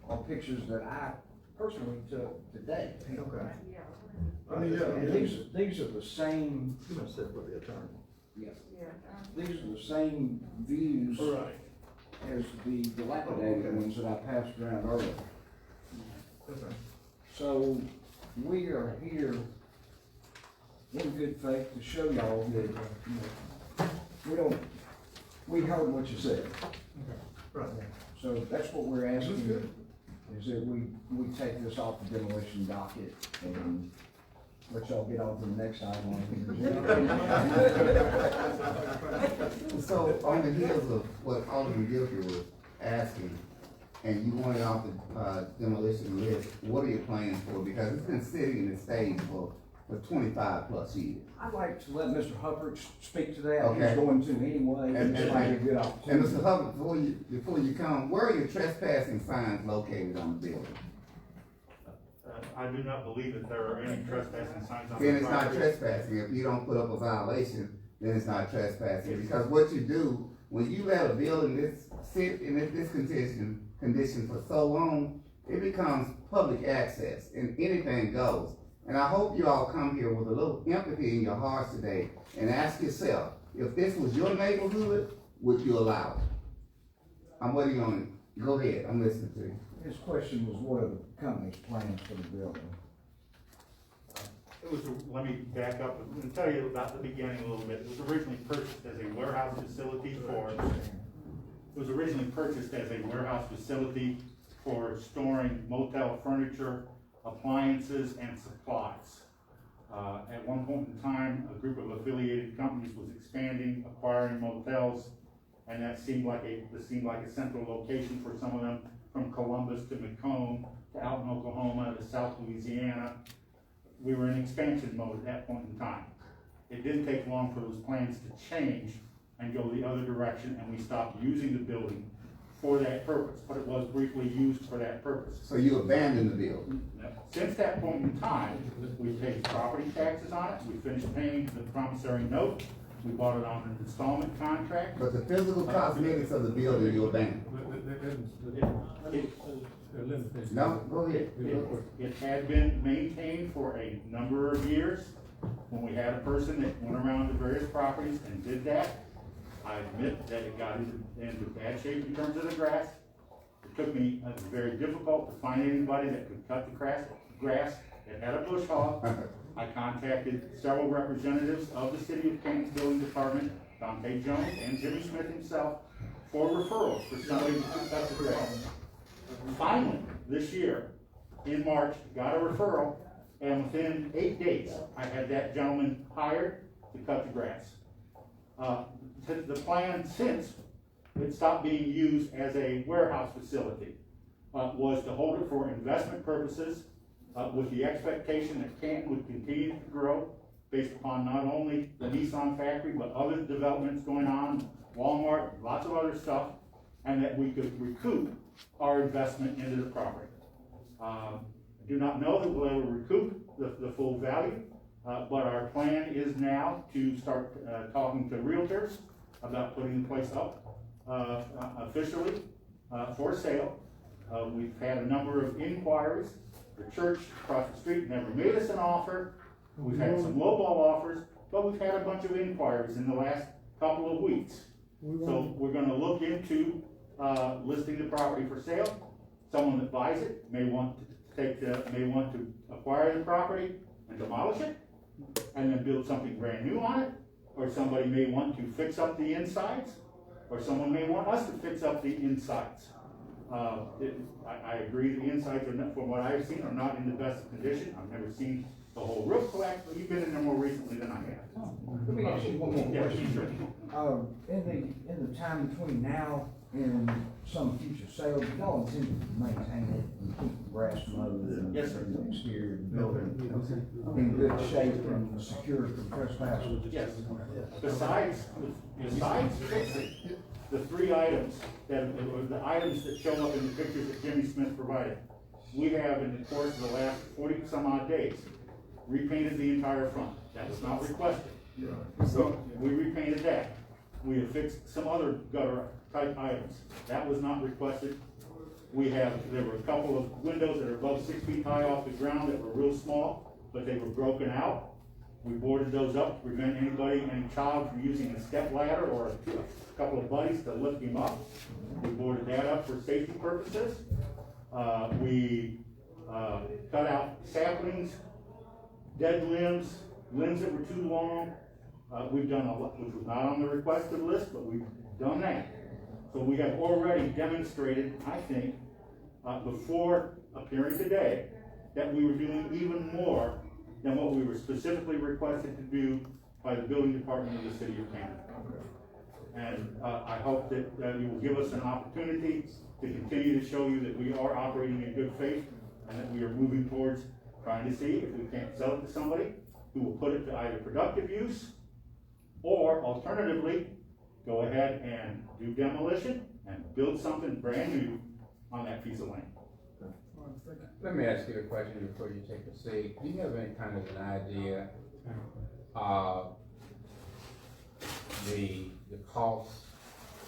are pictures that I personally took today. Okay. And these are the same. You must have for the attorney. Yes. These are the same views as the dilapidated ones that I passed around earlier. So we are here in good faith to show y'all that, you know, we heard what you said. Right. So that's what we're asking, is that we take this off the demolition docket and let y'all get on to the next item on here. So on the heels of what Alderman Gilkey was asking, and you wanted off the demolition list, what are your plans for? Because it's been sitting in the stage for 25 plus years. I'd like to let Mr. Hubbard speak to that. Okay. He's going to anyway. And This might be a good And opportunity. Mr. Hubbard, before you come, where are your trespassing signs located on the building? I do not believe that there are any trespassing signs on the Then it's not property. trespassing. If you don't put up a violation, then it's not trespassing. Because what you do, when you let a building sit in this condition for so long, it becomes public access and anything goes. And I hope you all come here with a little empathy in your hearts today and ask yourself, if this was your neighborhood, would you allow it? I'm waiting on it. Go ahead, I'm listening to you. His question was, what are the company's plans for the building? Let me back up and tell you about the beginning a little bit. It was originally purchased as a warehouse facility for storing motel furniture, appliances, and supplies. At one point in time, a group of affiliated companies was expanding, acquiring motels, and that seemed like a central location for some of them, from Columbus to Macomb to Alton, Oklahoma to South Louisiana. We were in expansion mode at that point in time. It didn't take long for those plans to change and go the other direction, and we stopped using the building for that purpose, but it was briefly used for that purpose. So you abandoned the building? Since that point in time, we paid property taxes on it, we finished paying the promissory note, we bought it on an installment contract. But the physical cosmetics of the building you abandoned? Okay, let me finish. No, go ahead. It had been maintained for a number of years. When we had a person that went around to various properties and did that, I admit that it got into bad shape in terms of the grass. It took me, it was very difficult to find anybody that could cut the grass that had a bush hog. I contacted several representatives of the city of Canton's building department, Dante Jones and Jimmy Smith himself, for referrals for somebody to cut the grass. Finally, this year, in March, got a referral, and within 8 days, I had that gentleman hired to cut the grass. The plan since it stopped being used as a warehouse facility was to hold it for investment purposes with the expectation that Canton would continue to grow based upon not only the Nissan factory, but other developments going on, Walmart, lots of other stuff, and that we could recoup our investment into the property. I do not know that we'll ever recoup the full value, but our plan is now to start talking to realtors about putting the place up officially for sale. We've had a number of inquiries. The church across the street never made us an offer. We've had some lowball offers, but we've had a bunch of inquiries in the last couple of weeks. So we're gonna look into listing the property for sale. Someone that buys it may want to acquire the property and demolish it and then build something brand new on it. Or somebody may want to fix up the insides, or someone may want us to fix up the insides. I agree the insides are not, from what I've seen, are not in the best condition. I've never seen the whole roof collapse, but you've been in there more recently than I have. Let me ask you one more Yeah, question. sure. In the time between now and some future sales, y'all intend to maintain it and keep the grass mowed and Yes, sir. the exterior of the building in good shape and secure from trespass? Yes. Besides fixing the three items the items that show up in the pictures that Jimmy Smith provided, we have in the course of the last 40 some odd days repainted the entire front. That was not requested. We repainted that. We have fixed some other gutter type items. That was not requested. There were a couple of windows that are above 6 feet high off the ground that were real small, but they were broken out. We boarded those up to prevent any child from using a step ladder or a couple of buddies to lift him up. We boarded that up for safety purposes. We cut out saplings, dead limbs that were too long. We've done a lot, which was not on the requested list, but we've done that. So we have already demonstrated, I think, before appearing today, that we were doing even more than what we were specifically requested to do by the building department of the city of Canton. And I hope that you will give us an opportunity to continue to show you that we are operating in good faith and that we are moving towards trying to see if we can't sell it to somebody who will put it to either productive use or alternatively go ahead and do demolition and build something brand new on that piece of land. Let me ask you a question before you take a seat. Do you have any kind of an idea of the cost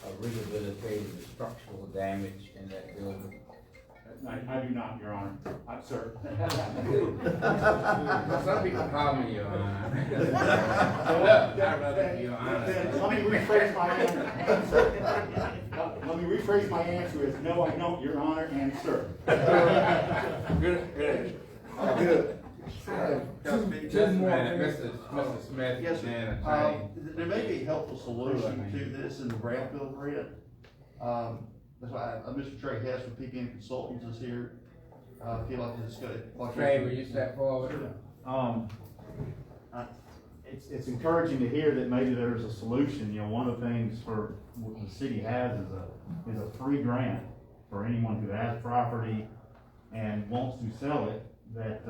of rehabilitating the structural damage in that building? I do not, Your Honor. Sir. Some people call me Your Honor. I'd rather be Your Honor. Let me rephrase my answer. Let me rephrase my answer as no, I don't, Your Honor, and sir. Good. Two more. Mr. Smith. Yes, and sir. There may be a helpful solution to this in the brownfield grid. That's why Mr. Trey Hess with PPM Consultants is here. I feel like this is good. Trey, will you step forward? It's encouraging to hear that maybe there's a solution. You know, one of the things for what the city has is a free grant for anyone who has property and wants to sell it. That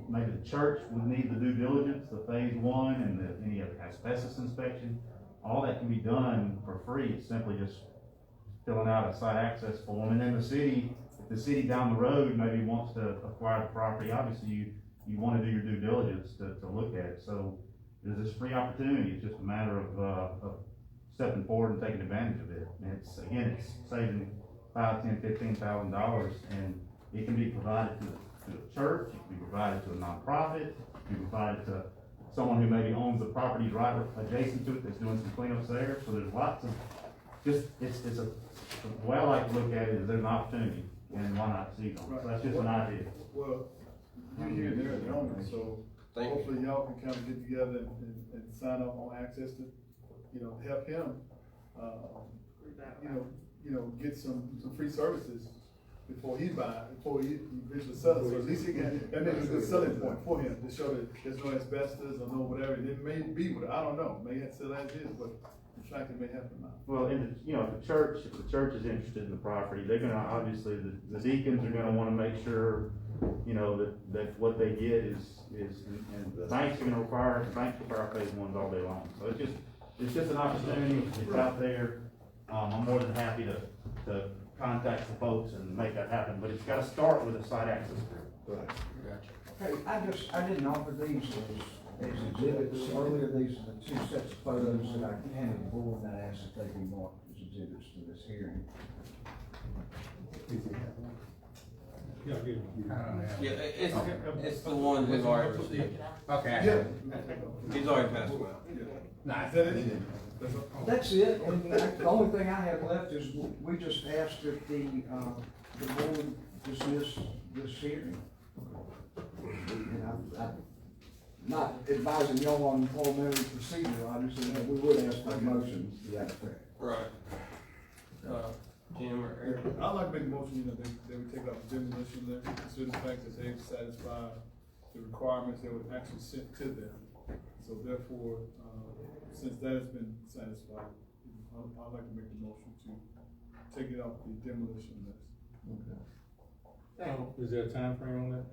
maybe the church would need the due diligence, the phase one, and any asbestos inspection. All that can be done for free. It's simply just filling out a site access form, and then the city, if the city down the road maybe wants to acquire the property, obviously you want to do your due diligence to look at it. So there's this free opportunity. It's just a matter of stepping forward and taking advantage of it. And it's saving $5,000, $10,000, $15,000, and It can be provided to a church, it can be provided to a nonprofit, it can be provided to someone who maybe owns the property right adjacent to it that's doing some cleanups there. So there's lots of, the way I like to look at it is there's an opportunity, and why not seize on it? So that's just an idea. Well, you're here, there, the owner, so hopefully y'all can kind of get together and sign up on access to, help him, get some free services before he eventually sells it. So at least he can, that makes a good selling point for him, to show that there's no asbestos or no whatever. It may be, I don't know, may have to sell as is, but in fact, it may happen now. Well, and, if the church is interested in the property, they're gonna, obviously, the deacons are gonna wanna make sure, that what they get is, and the banks require phase ones all day long. So it's just an opportunity, it's out there. I'm more than happy to contact the folks and make that happen, but it's gotta start with a site access group. Hey, I didn't offer these as exhibits earlier. These are the two sets of photos that I handed the board, and I asked that they be marked as exhibits to this hearing. Yeah, it's the one we've already received. Okay. He's already passed them out. Nice. That's it, and the only thing I have left is we just asked that the board dismiss this hearing. And I'm not advising y'all on parliamentary procedure, obviously, but we would ask for a motion to that effect. Right. Jim or Eric? I'd like to make a motion, they would take out the demolition list, consider the fact that they've satisfied the requirements that were actually sent to them. So therefore, since that has been satisfied, I'd like to make the motion to take it off the demolition list. Okay. Is there a time frame on that?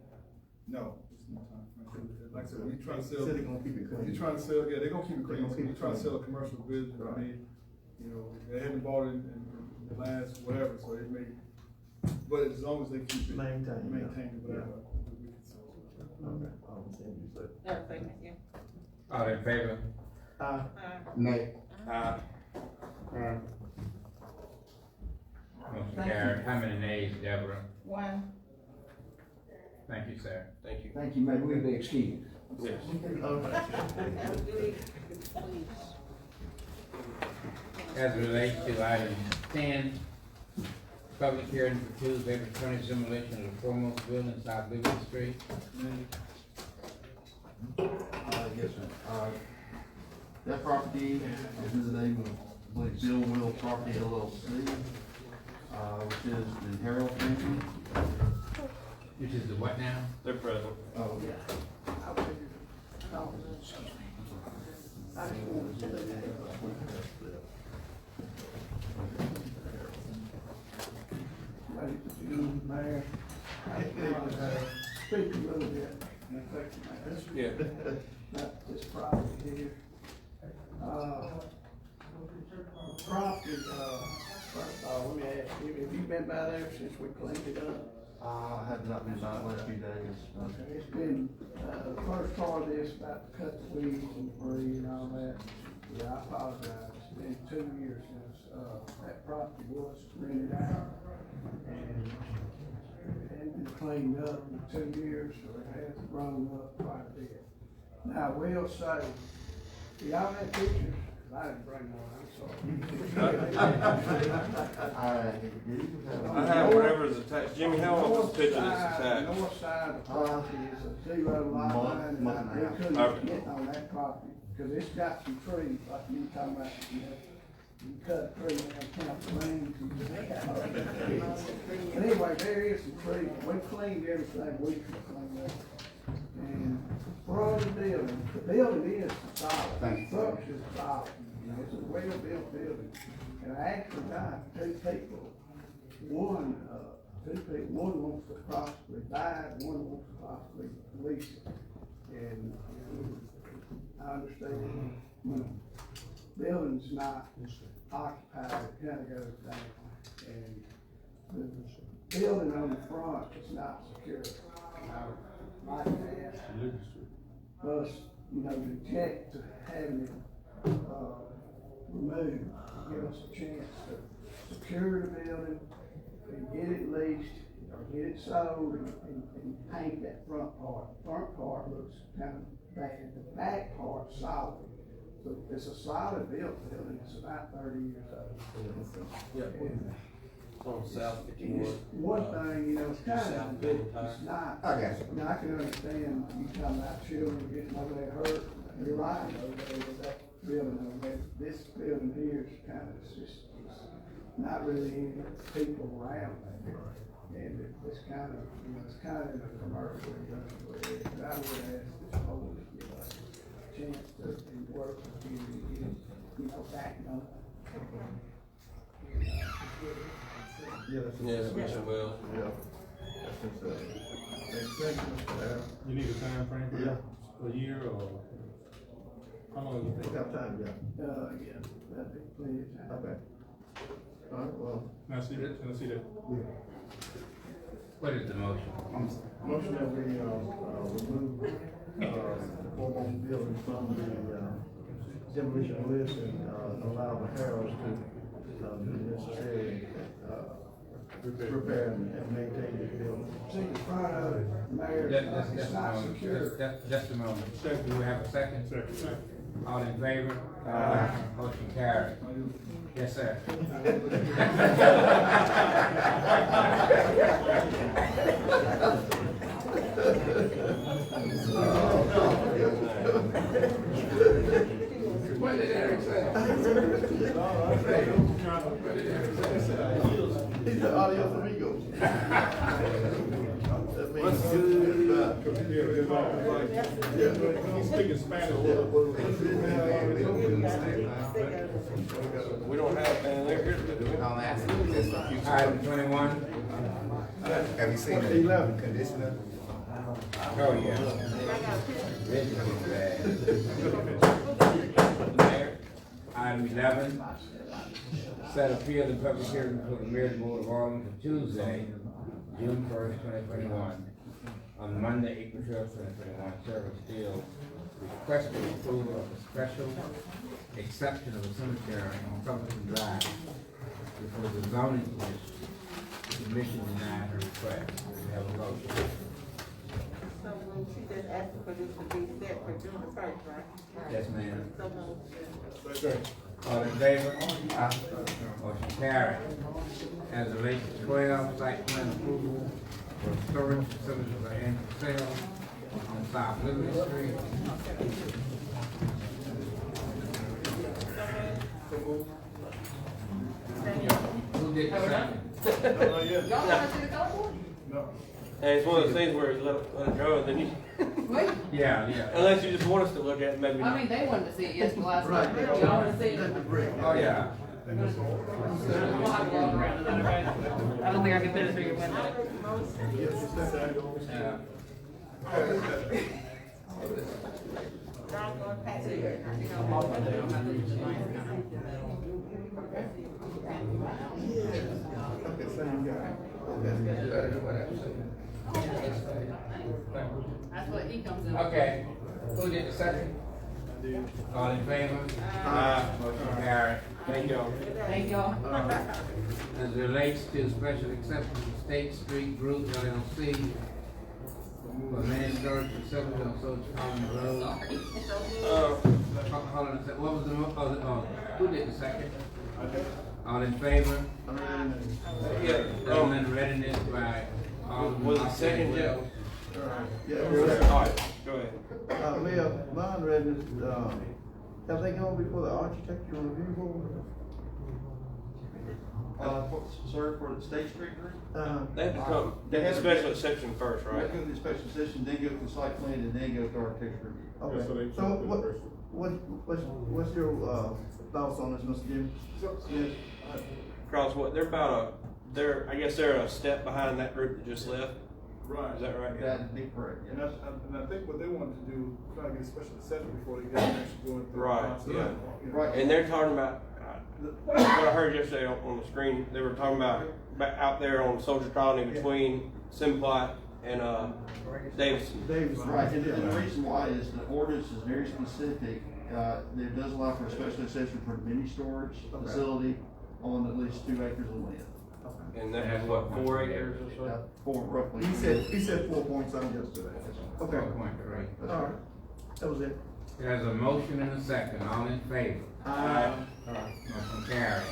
No, there's no time frame. Like I said, when you try to sell, they're gonna keep it clean. You're trying to sell, yeah, they're gonna keep it clean. When you try to sell a commercial business, I mean, they hadn't bought it in the last whatever, so it may, but as long as they keep it maintained, whatever, we can sell it. All in favor? Nay. Motion carried. How many nays, Deborah? One. Thank you, sir. Thank you. Thank you, maybe we'll be excused. Yes. As it relates to item 10, public hearing for Tuesday, April 20th, demolition of the foremost building, South Liberty Street. Yes, sir. That property is in the name of, I believe, Bill Will Property LLC, which is in Harold County. Which is the what now? They're present. Oh, yeah. Mayor, I think speak a little bit, Yeah. not this property here. Property, first of all, let me ask you, have you been by there since we cleaned it up? I have not been by the last few days. Okay, it's been, the first part of this about to cut the weeds and debris and all that. Yeah, I apologize. It's been 2 years since, that property was rented out. And it hadn't been cleaned up in 2 years, so it has grown up quite a bit. Now, I will say, do y'all have pictures? 'Cause I didn't bring one, I'm sorry. I have whatever is attached. Jimmy, how long is the picture that's The attached? north side of the property is a zero lot line, and we couldn't Okay. get on that property, cause it's got some trees, like you talking about, you cut a tree and count the rings. But anyway, there is some trees, we cleaned everything we could clean up. And for all the building is solid, the structure is solid, it's a well-built building. And I actually got two people, one wants to possibly buy it, one wants to possibly lease it. And I understand, building's not occupied, it kinda goes down. And the building on the front is not secure. And I would like to ask us, to object to having it, removed, give us a chance to secure the building and get it leased, get it sold and paint that front part. Front part looks kind of bad, the back part's solid. So it's a solid built building, it's about 30 years old. On South One thing, you know, it's kind of, it's not, I got you. now I can understand you talking about children getting over there hurt, you're right, over there with that building over there. This building here is kind of, it's not really any people around there. And it's kind of, you know, it's kind of in a commercial industrial area, but I would ask this board to give us a chance to work with you, you know, back on. Yeah, that's well. Yeah. You need a time frame for that? A year or? How long does it take? What time, yeah? Yeah, that'd be plenty of time. Okay. All right, well. Can I see that? Can I see that? What is the motion? Motion that we, remove, the four buildings from the, demolition list and, allow the Harrows to, do necessary, repair and maintain the building. See, the front of it, Mayor, it's not secure. Just a moment. Do we have a second? Second. All in favor? Motion carried. Yes, sir. What did Eric say? He's the audio amigos. What's good? He's speaking Spanish. We don't have, and here's the. I'm asking just for future. Item 21. Have you seen the conditioner? Oh, yeah. Mayor, item 11. Set appeal and public hearing for the Mayor's Board of Alderman for Tuesday, June 1st, 2021. On Monday, April 12th, 2021, Sheriff Steele requested approval of a special exception of a cemetery on Cumberland Drive before the zoning commission. The commission denied her request. We have a motion. So she just asked for this to be set for June the 1st, right? Yes, ma'am. So moved. All in favor? Motion carried. As relates to 12, site plan approval for storage facilities for end sale on South Liberty Street. Who did the second? Y'all want to see the color? No. And it's one of those things where you let it go, and then you. Wait. Yeah. Unless you just want us to look at it, maybe. I mean, they wanted to see it yesterday, last night. Right. Y'all want to see it? Oh, yeah. We'll have to walk around it, okay? I don't think I can fit it through your window. That's what he comes in. Okay. Who did the second? All in favor? Motion carried. Thank y'all. Thank y'all. As it relates to special exception to State Street Group LLC for man storage facility on Soldier Common Road. Hold on a second. What was the, who did the second? All in favor? Alderman Readiness by Alderman. Was it second, Jeff? Yeah. All right, go ahead. Mayor, mine read this, have they gone before the architectural review board? Sir, for the State Street group? They have to come, they have a special exception first, They right? go to the special session, then go to the site plan, and then go to architecture review. Yeah, so they- Okay, so what's your, thoughts on this, Mr. Jim? Cross what, I guess they're a step behind that group that just left. Right. Is that right? That'd be correct, And I think what they wanted to do, try to get a special exception before they get actually going through. Right, the process. yeah. Right. And they're talking about, what I heard yesterday on the screen, they were talking about out there on Soldier Colony between Simplot and, Davidson. Davis, right, and the reason why is the ordinance is very specific, it does allow for a special exception for a mini storage facility on at least 2 acres of land. And that was what, 4 acres or so? Four roughly. He said 4 point something yesterday. Okay. 4.3. All right, that was it. There's a motion and a second, all in favor? Aye. Motion carries.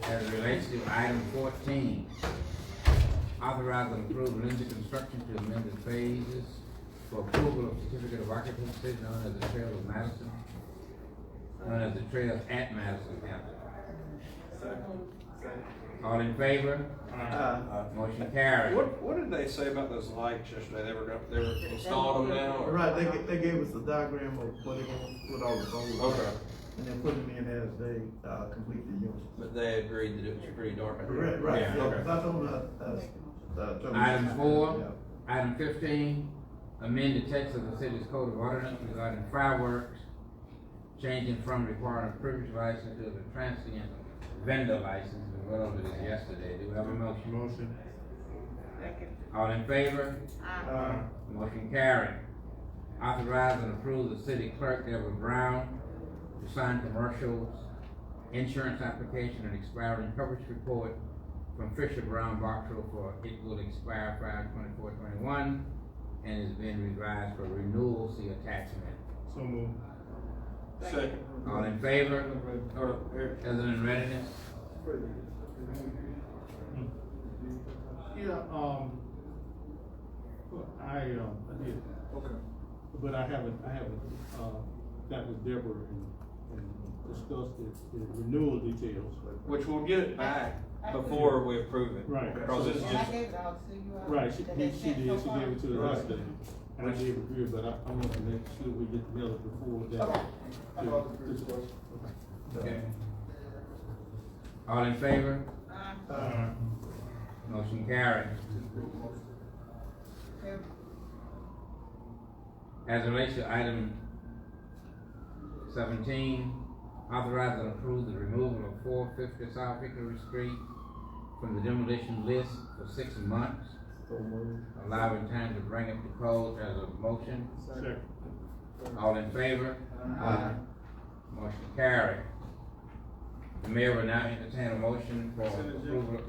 As it relates to item 14, authorize and approve Lindsay Construction to amend the phases for approval of certificate of occupancy known as the Trail of Madison, known as the Trails at Madison Canton. All in favor? Motion carries. What did they say about those lights yesterday? They were installing them now? or- Right, they gave us a diagram of what they're gonna put all the goals. Okay. And then put them in as they, complete the unit. But they agreed that it was pretty dark. Right, Yeah, yeah, okay. 'cause I told them, Item 4, Yeah. item 15, amend the text of the city's code of ordinance regarding fireworks, changing from requiring a privilege license to the transient vendor license. We went over this yesterday. Do we have a motion? Motion. Second. All in favor? Aye. Motion carried. Authorize and approve the city clerk, Deborah Brown, to sign commercials, insurance application and expiring coverage report from Fisher Brown Boxell for it will expire 5/24/21 and is being revised for renewal. See attachment. So moved. Second. All in favor? Or, here. As in readiness? Yeah, I did. Okay. But I haven't, got with Deborah and discussed the renewal details. Which we'll get it back before we approve it. Right. Because this is And I just, gave it all to you. Right, she that they did, sent so she far? gave it to us Right. yesterday, and I gave it to her, but I want to make sure we get together before that. Okay. Okay. All in favor? Aye. Motion carried. Okay. As it relates to item 17, authorize and approve the removal of 450 South Hickory Street from the demolition list for 6 months, allowing time to bring up the code as a motion. Second. All in favor? Motion carried. The mayor will now entertain a motion for approval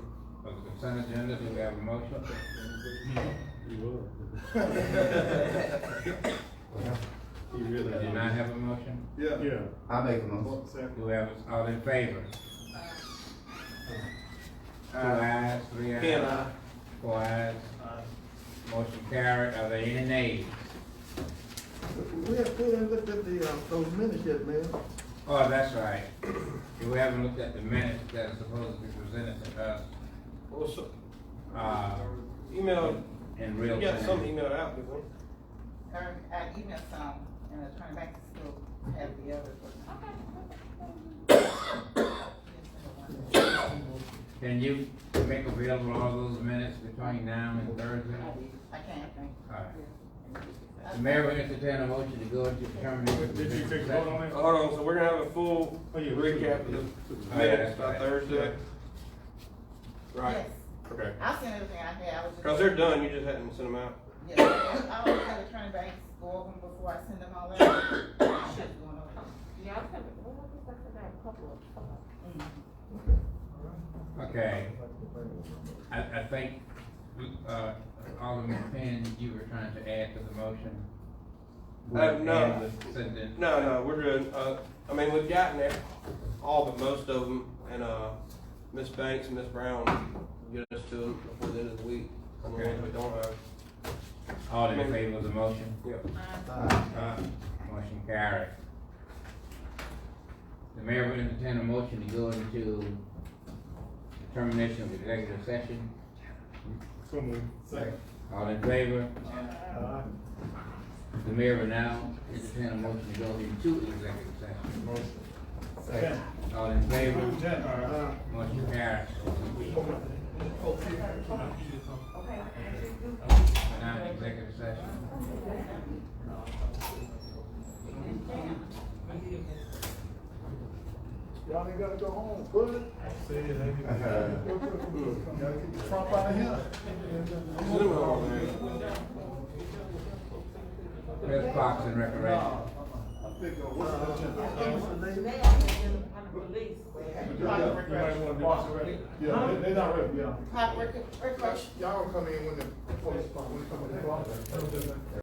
of the consent agenda. Do we have a motion? You really Do you not have a motion? Yeah. Yeah. I make a motion. Do we have, all in favor? 2 ayes, 3 ayes, Ken, aye. 4 ayes. Motion carried. Are there any nays? We haven't looked at the, those minutes yet, man. Oh, that's right. We haven't looked at the minutes that are supposed to be presented to us, well, so, email in real you got some time. emailed out, didn't we? I emailed some, and I'm trying back to school, have the others. Can you make available all those minutes between now and Thursday? I can't, All right. The mayor will entertain a motion to go into determination. Did you take a vote on it? Hold on, so we're gonna have a full Oh, yeah, recap of the Oh, yeah, minutes that's by right. Thursday? Right, Yes, okay. I'll send everything I had, I was just. Cause they're done, you just hadn't sent them out. Yeah, I always have attorney banks go over them before I send them all out. Shit's going on. Yeah, I said, well, I guess I said that a couple of. Okay. I think, Alderman Penn, you were trying to add to the motion. No. Sentence. No, we're good. I mean, we've gotten there, all but most of them, and, Ms. Banks and Ms. Brown will get us to them before the end of the week. On the ones we don't have. All in favor of the motion? Yep. Motion carried. The mayor will entertain a motion to go into termination of executive session. So moved. Second. All in favor? The mayor will now entertain a motion to go into executive session. Motion. Second. All in favor? Agenda. Motion carried. Now executive session. Y'all ain't gotta go home, put it. Gotta keep the Trump out of here. Where's Parks and Recreation? I think, what's the agenda? police. You might wanna boss it ready. Yeah, they're not ready, yeah. Hot record, Y'all come in when the police, when they come in the clock.